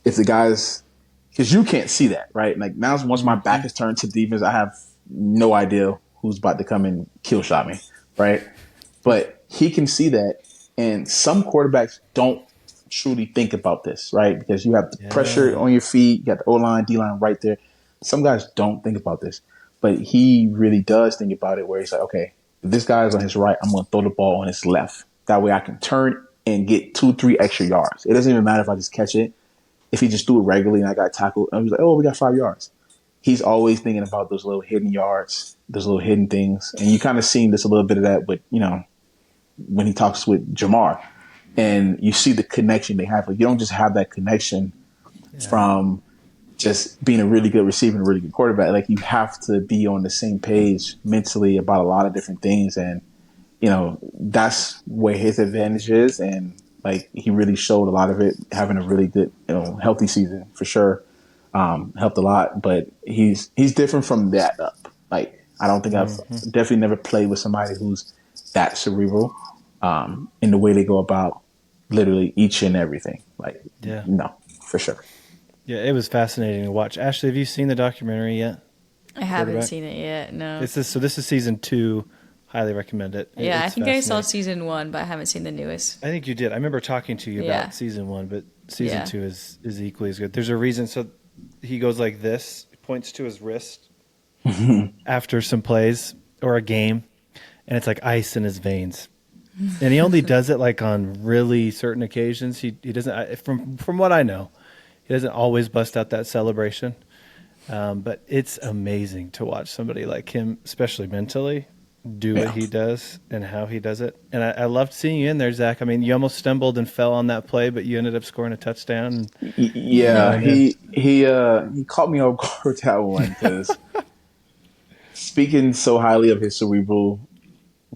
If the guys, because you can't see that, right? Like now, once my back is turned to defense, I have no idea who's about to come and kill shot me, right? But he can see that, and some quarterbacks don't truly think about this, right? Because you have the pressure on your feet, you got the O-line, D-line right there. Some guys don't think about this, but he really does think about it where he's like, okay, if this guy's on his right, I'm going to throw the ball on his left. That way I can turn and get 2-3 extra yards. It doesn't even matter if I just catch it. If he just threw it regularly and I got tackled, I was like, oh, we got 5 yards. He's always thinking about those little hidden yards, those little hidden things. And you kind of seen this a little bit of that with, when he talks with Jamar. And you see the connection they have. Like, you don't just have that connection from just being a really good receiver and a really good quarterback. Like, you have to be on the same page mentally about a lot of different things. And, that's where his advantage is. And, like, he really showed a lot of it, having a really good, healthy season for sure. Helped a lot, but he's different from that up. Like, I don't think I've definitely never played with somebody who's that cerebral in the way they go about literally each and everything. Like, no, for sure. Yeah, it was fascinating to watch. Ashley, have you seen the documentary yet? I haven't seen it yet, no. This is season 2. Highly recommend it. Yeah, I think I saw season 1, but I haven't seen the newest. I think you did. I remember talking to you about season 1, but season 2 is equally as good. There's a reason. So he goes like this, points to his wrist after some plays or a game, and it's like ice in his veins. And he only does it like on really certain occasions. He doesn't, from what I know, he doesn't always bust out that celebration. But it's amazing to watch somebody like him, especially mentally, do what he does and how he does it. And I loved seeing you in there, Zach. I mean, you almost stumbled and fell on that play, but you ended up scoring a touchdown. Yeah, he caught me off guard with that one because speaking so highly of his cerebral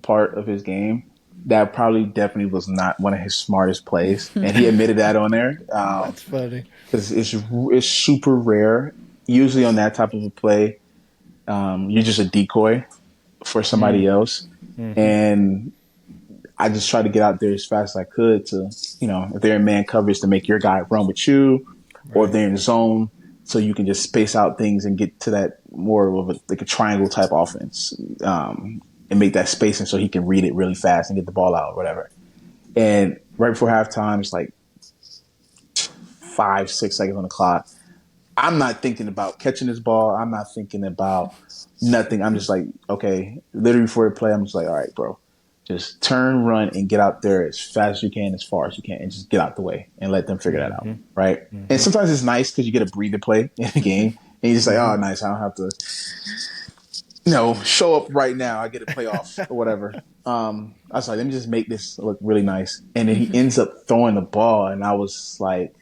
part of his game, that probably definitely was not one of his smartest plays, and he admitted that on there. That's funny because it's super rare. Usually on that type of a play, you're just a decoy for somebody else, and I just tried to get out there as fast as I could to, if they're in man coverage, to make your guy run with you, or if they're in zone, so you can just space out things and get to that more of a triangle type offense, and make that spacing so he can read it really fast and get the ball out or whatever. And right before halftime, it's like 5-6 seconds on the clock. I'm not thinking about catching this ball. I'm not thinking about nothing. I'm just like, okay, literally before the play, I'm just like, all right, bro, just turn, run, and get out there as fast as you can, as far as you can, and just get out the way and let them figure that out, right? And sometimes it's nice because you get a breather play in the game, And he's just like, Mm-hmm. oh, nice. I don't have to, show up right now. I get a playoff or whatever. I was like, let me just make this look really nice. And then he ends up throwing the ball, and I was like,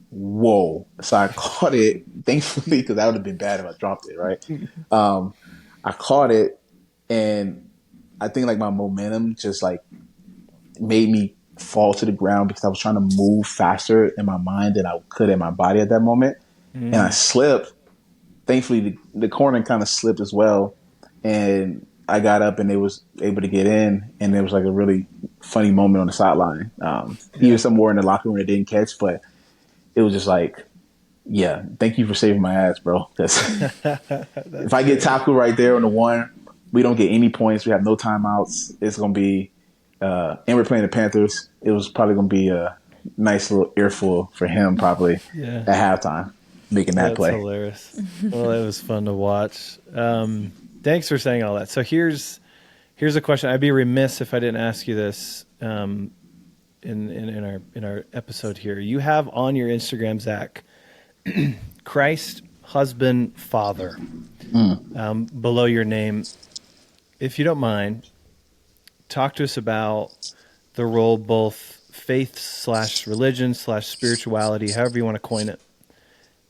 whoa. So I caught it, thankfully, because that would have been bad if I dropped it, right? Um, I caught it, and I think like my momentum just like made me fall to the ground because I was trying to move faster in my mind than I could in my body at that moment. And I slipped. Thankfully, the corner kind of slipped as well. And I got up and they was able to get in. And there was like a really funny moment on the sideline. Even somewhere in the locker room that didn't catch, but it was just like, yeah, thank you for saving my ass, bro. Because if I get tackled right there on the one, we don't get any points. We have no timeouts. It's going to be, and we're playing the Panthers. It was probably going to be a nice little earful for him probably Yeah. at halftime, making that That's play. hilarious. Well, it was fun to watch. Thanks for saying all that. So here's a question. I'd be remiss if I didn't ask you this in our episode here. You have on your Instagram, Zach, Christ, husband, father, below your name. If you don't mind, talk to us about the role, both faith / religion / spirituality, however you want to coin it,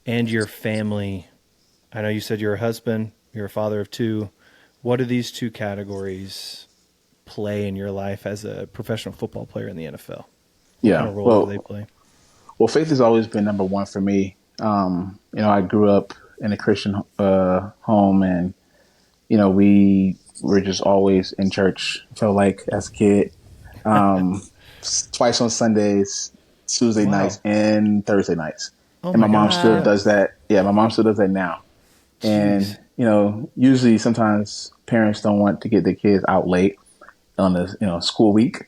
and your family. I know you said you're a husband, you're a father of two. What do these two categories play in your life as a professional football player in the NFL? What kind Yeah. of role do they play? Well, faith has always been number one for me. I grew up in a Christian home, and we were just always in church. Felt like as a kid, twice on Sundays, Tuesday Wow. nights, and Thursday nights. Oh And my my mom gosh. still Wow. does that. Yeah, my mom still does that now. Jeez. And usually sometimes parents don't want to get their kids out late on the school week.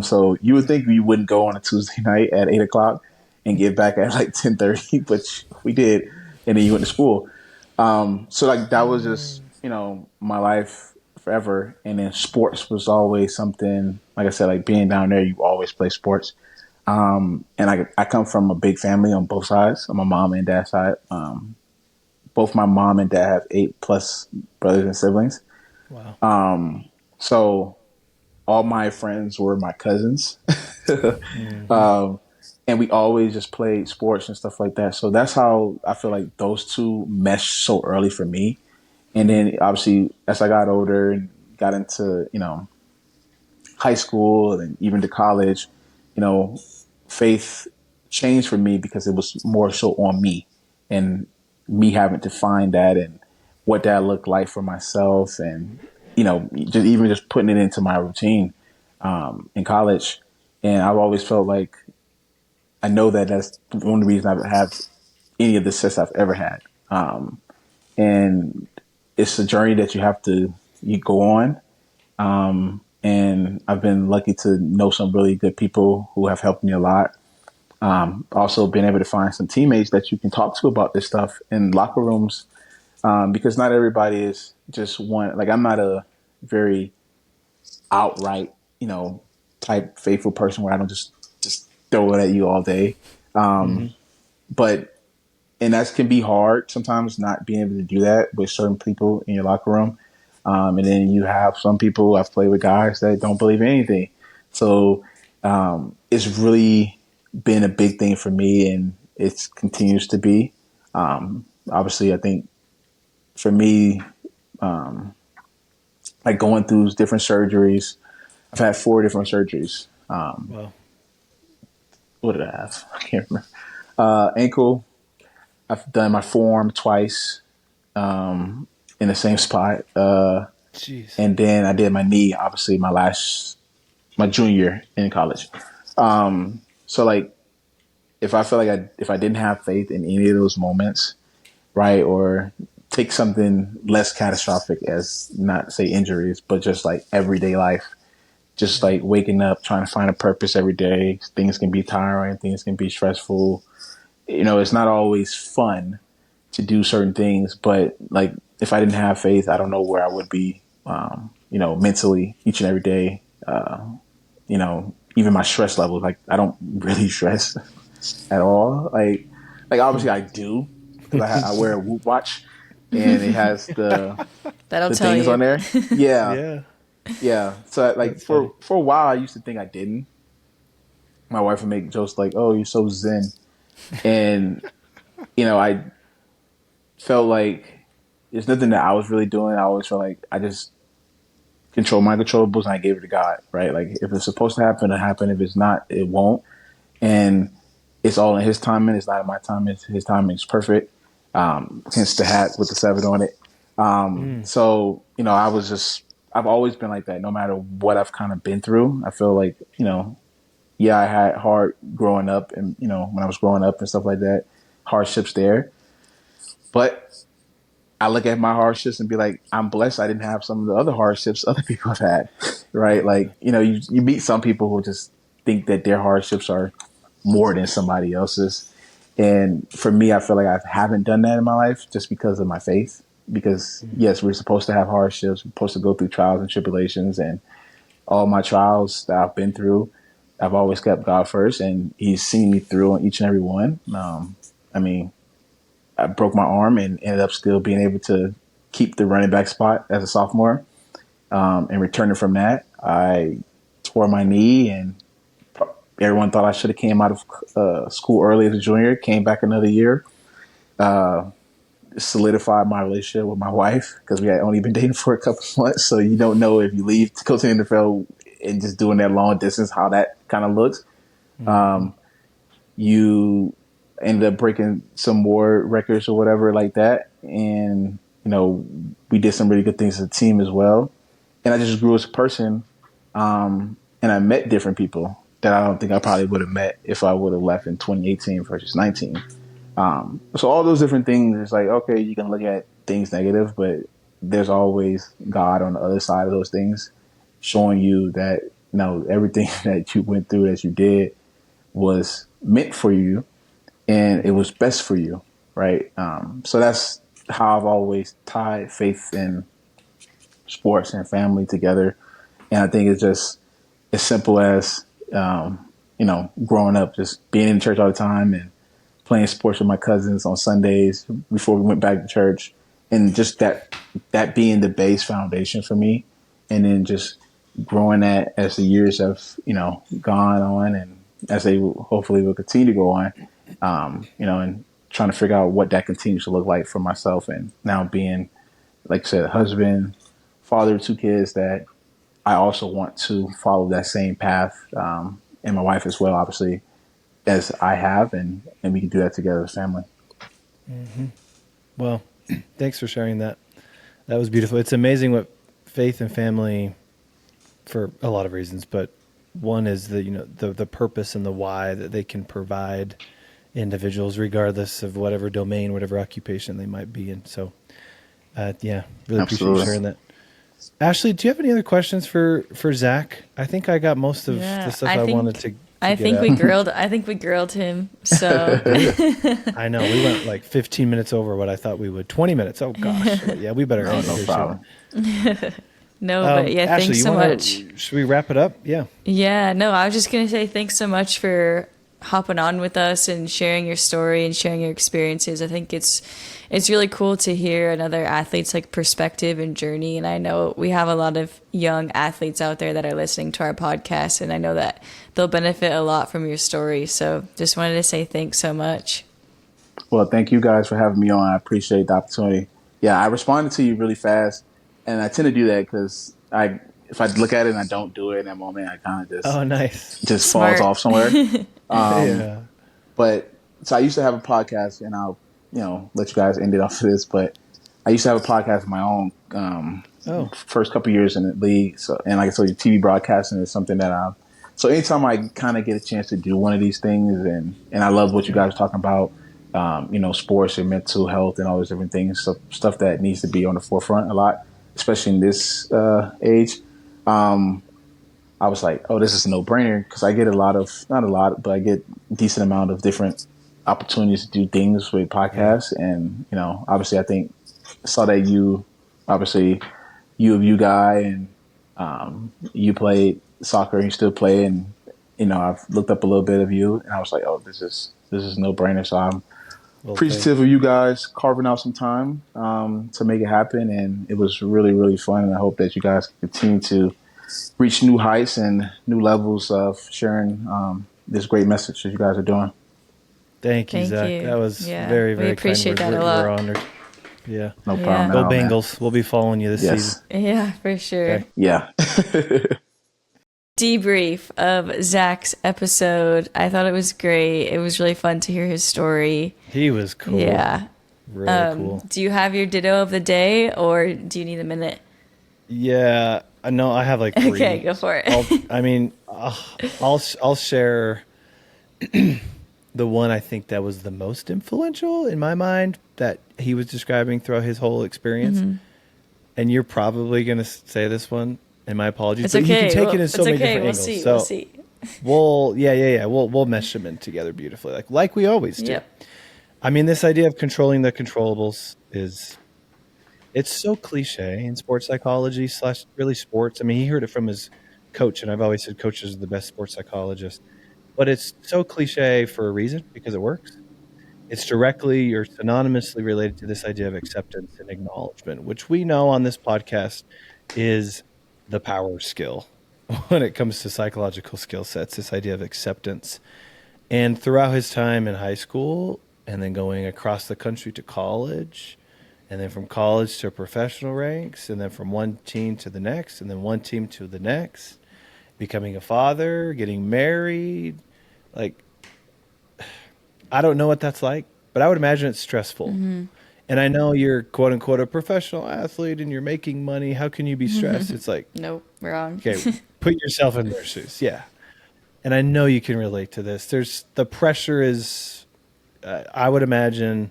So you would think we wouldn't go on a Tuesday night at 8 o'clock and get back at like 10:30, but we did, and then you went to school. So like that was just my life forever. And then sports was always something. Like I said, like being down there, you always play sports. And I come from a big family on both sides, on my mom and dad's side. Both my mom and dad have 8+ brothers and siblings. Wow. So all my friends were my cousins. And we always just played sports and stuff like that. So that's how I feel like those two meshed so early for me. And then obviously as I got older and got into, high school and even to college, faith changed for me because it was more so on me and me having to find that and what that looked like for myself and, just putting it into my routine in college. And I've always felt like I know that that's the only reason I have any of the success I've ever had. And it's a journey that you go on. And I've been lucky to know some really good people who have helped me a lot. Also been able to find some teammates that you can talk to about this stuff in locker rooms. Because not everybody is just one, like I'm not a very outright, type faithful person where I don't just throw it at you all day. But and that can be hard sometimes not being able to do that with certain people in your locker room. And then you have some people I've played with guys that don't believe in anything. So it's really been a big thing for me and it continues to be. Obviously, I think for me, like going through different surgeries, I've had 4 different surgeries. Wow. What did I have? I can't remember. Ankle, I've done my forearm twice in the same spot. Jeez. And then I did my knee, obviously, my junior year in college. So like, if I feel like if I didn't have faith in any of those moments, right, or take something less catastrophic as not say injuries, but just like everyday life, just like waking up, trying to find a purpose every day. Things can be tiring, things can be stressful. It's not always fun to do certain things, but like if I didn't have faith, I don't know where I would be, mentally each and every day. Even my stress levels, like I don't really stress at all. Like obviously I do, because I wear a Whoop watch, and it has That'll the tell things on you. there. Yeah, Yeah, yeah. So like that's funny. for a while, I used to think I didn't. My wife would make jokes like, "Oh, you're so zen," and I felt like there's nothing that I was really doing. I always felt like I just control my controllables and I gave it to God, right? Like if it's supposed to happen, it'll happen. If it's not, it won't. And it's all in His timing. It's not in my timing. His timing is perfect. Hence the hat with the 7 on it. Mm. So I've always been like that. No matter what I've kind of been through, I feel like yeah, I had hard growing up, and when I was growing up and stuff like that, hardships there. But I look at my hardships and be like, I'm blessed I didn't have some of the other hardships other people have had, right? Yeah. Like, you meet some people who just think that their hardships are more than somebody else's. And for me, I feel like I haven't done that in my life just because of my faith. Because yes, we're supposed to have hardships, we're supposed to go through trials and tribulations, and all my trials that I've been through, I've always kept God first, and He's seen me through on each and every one. I mean, I broke my arm and ended up still being able to keep the running back spot as a sophomore. And returning from that, I tore my knee, and everyone thought I should have came out of school early as a junior. Came back another year, solidified my relationship with my wife because we had only been dating for a couple of months. So you don't know if you leave to go to the NFL and just doing that long distance how that kind of looks. Mm-hmm. You ended up breaking some more records or whatever like that. And, we did some really good things as a team as well. And I just grew as a person. And I met different people that I don't think I probably would have met if I would have left in 2018 versus 19. So all those different things, it's like, okay, you can look at things negative, but there's always God on the other side of those things showing you that, everything that you went through, that you did, was meant for you and it was best for you, right? So that's how I've always tied faith and sports and family together. And I think it's just as simple as, growing up, just being in church all the time and playing sports with my cousins on Sundays before we went back to church. And just that being the base foundation for me. And then just growing that as the years have, gone on, and as they hopefully will continue to go on, and trying to figure out what that continues to look like for myself. And now being, like I said, a husband, father of 2 kids, that I also want to follow that same path, and my wife as well, obviously, as I have, and we can do that together as family. Mm-hmm. Well, thanks for sharing that. That was beautiful. It's amazing what faith and family, for a lot of reasons, but one is the purpose and the why that they can provide individuals, regardless of whatever domain, whatever occupation they might be in. So, yeah, really appreciate you Absolutely. sharing that. Ashley, do you have any other questions for Zach? I think I got most of the Yeah, stuff I wanted to I get think at. we grilled him. So I know we went like 15 minutes over what I thought we would. 20 minutes. Oh gosh. Yeah, we better No, end it no here problem. soon. no, but yeah, Ashley, thanks you so want much. to? Should we wrap it up? Yeah. Yeah, no, I was just gonna say thanks so much for hopping on with us and sharing your story and sharing your experiences. I think it's really cool to hear another athlete's like perspective and journey. And I know we have a lot of young athletes out there that are listening to our podcast, and I know that they'll benefit a lot from your story. So just wanted to say thanks so much. Well, thank you guys for having me on. I appreciate the opportunity. Yeah, I responded to you really fast, and I tend to do that because if I look at it and I don't do it in that moment, I kind of Oh, nice. just falls Smart. off somewhere. Yeah. But so I used to have a podcast, and I'll let you guys end it off of this. But I used to have a podcast of my own. Oh, First couple years in the league, so, and like I told you, TV broadcasting is something that I. So anytime I kind of get a chance to do one of these things, and I love what you guys are talking about, sports and mental health and all those different things, so stuff that needs to be on the forefront a lot, especially in this age. I was like, oh, this is a no brainer because I get not a lot, but I get a decent amount of different opportunities to do things with yeah. podcasts. And, obviously I think saw that obviously U of U guy, and you played soccer and you still play. And, I've looked up a little bit of you and I was like, oh, this is no brainer. So I'm Well, appreciative of you guys carving out some time to make it happen, and it was really, really fun. And I hope that you guys continue to reach new heights and new levels of sharing this great message that you guys are doing. thank you, Thank Zach. you. That was Yeah, very, we very kind appreciate words. that a We're lot. honored. Yeah. No Yeah. problem at Go all, man. Bengals. We'll be following you this season. Yes. Yeah, for sure. Okay. Yeah. Debrief of Zach's episode. I thought it was great. It was really fun to hear his story. He was cool. Yeah. Really cool. Do you have your ditto of the day, or do you need a minute? Yeah. No, I have like 3. Okay, go for it. I'll share the one I think that was the most influential in my mind that he was describing throughout his whole experience. Mm-hmm. And you're probably going to say this one, and my apologies. It's but okay. you can take it in so many different We'll angles. see. So We'll see. We'll mesh them in together beautifully, like we always do. Yep. I mean, this idea of controlling the controllables it's so cliche in sports psychology / really sports. I mean, he heard it from his coach, and I've always said coaches are the best sports psychologists. But it's so cliche for a reason, because it works. It's directly or synonymously related to this idea of acceptance and acknowledgement, which we know on this podcast is the power skill when it comes to psychological skill sets, this idea of acceptance. And throughout his time in high school, and then going across the country to college, and then from college to professional ranks, and then from one team to the next, and then one team to the next, becoming a father, getting married. Like, I don't know what that's like, but I would imagine it's stressful. Mm-hmm. And I know you're quote unquote a professional athlete and you're making money. How can you be stressed? It's like, Nope, wrong. okay, put yourself in their shoes. Yeah. And I know you can relate to this. The pressure is, I would imagine,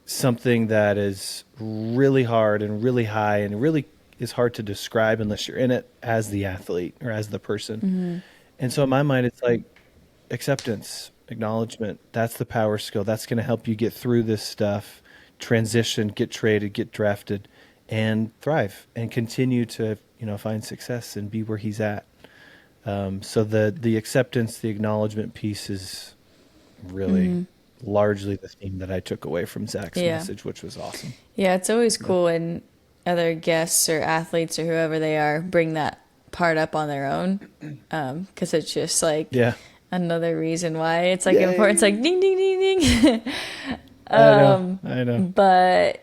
something that is really hard and really high and really is hard to describe unless you're in it as the athlete or as the person. Mm-hmm. And so in my mind, it's like acceptance, acknowledgement. That's the power skill. That's going to help you get through this stuff, transition, get traded, get drafted, and thrive and continue to, find success and be where he's at. So the acceptance, the acknowledgement piece is really largely the theme that I took away from Zach's message, which was awesome. Yeah, it's always cool when other guests or athletes or whoever they are bring that part up on their own, because it's just like another reason why it's like important. It's like ding, ding, ding, ding. I know. But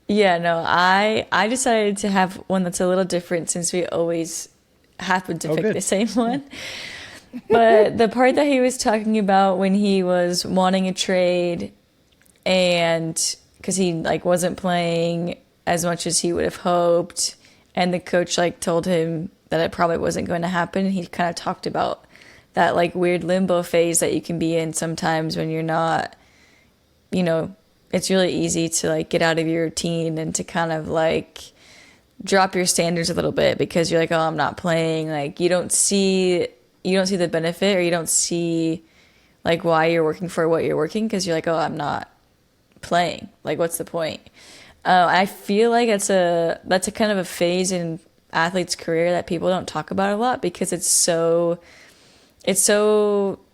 yeah, no, I decided to have one that's a little different since we always happen to pick the same one. But the part that he was talking about when he was wanting a trade, and because he wasn't playing as much as he would have hoped, and the coach told him that it probably wasn't going to happen. He kind of talked about that weird limbo phase that you can be in sometimes when you're not, it's really easy to get out of your routine and to kind of drop your standards a little bit because you're oh, I'm not playing. You don't see the benefit, or you don't see why you're working for what you're working, because you're oh, I'm not playing. What's the point? I feel like that's a kind of a phase in athletes' career that people don't talk about a lot because it's so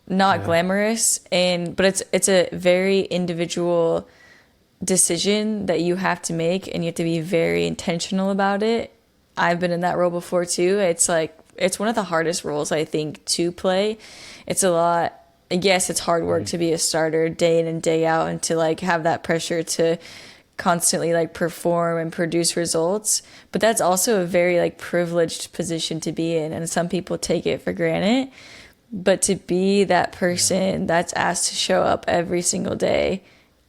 not glamorous, but it's a very individual decision that you have to make, and you have to be very intentional about it. I've been in that role before too. It's one of the hardest roles, I think, to play. It's a lot. Yes, it's hard work to be a starter day in and day out, and to have that pressure to constantly perform and produce results. But that's also a very privileged position to be in, and some people take it for granted. But to be that person that's asked to show up every single day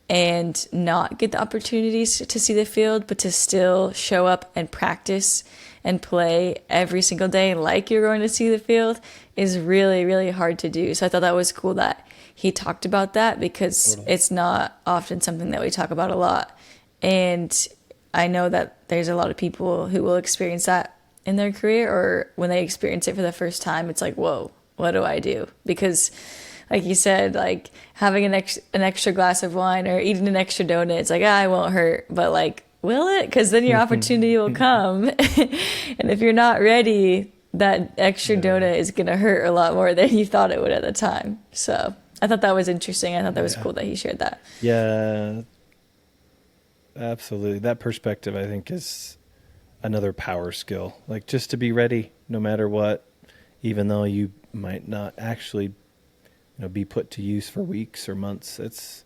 and not get the opportunities to see the field, but to still show up and practice and play every single day like you're going to see the field is really, really hard to do. So I thought that was cool that he talked about that, because it's not often something that we talk about a lot. And I know that there's a lot of people who will experience that in their career, or when they experience it for the first time, it's whoa, what do I do? Because like you said, having an extra glass of wine or eating an extra donut, it's it won't hurt, but will it? Because then your opportunity will come. And if you're not ready, that extra donut is going to hurt a lot more than you thought it would at the time. So I thought that was interesting. I thought that was Yeah. cool that he shared that. Yeah, absolutely. That perspective, I think, is another power skill. Like just to be ready no matter what, even though you might not actually, be put to use for weeks or months. It's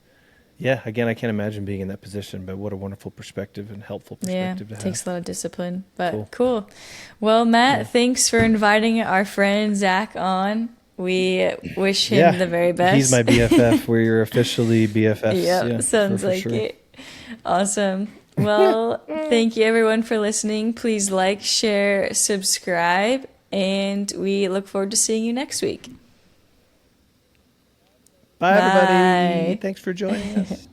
yeah. Again, I can't imagine being in that position, but what a wonderful perspective and helpful Yeah, perspective to takes have. a lot of discipline, but Cool. cool. Well, Matt, Yeah. thanks for inviting our friend Zach on. We wish him Yeah, the very he's my best. BFF. We're officially BFFs. Yep, Yeah, sounds for like sure. it. Awesome. Well, thank you everyone for listening. Please like, share, subscribe, and we look forward to seeing you next week. Bye, everybody. Bye. Thanks for joining us.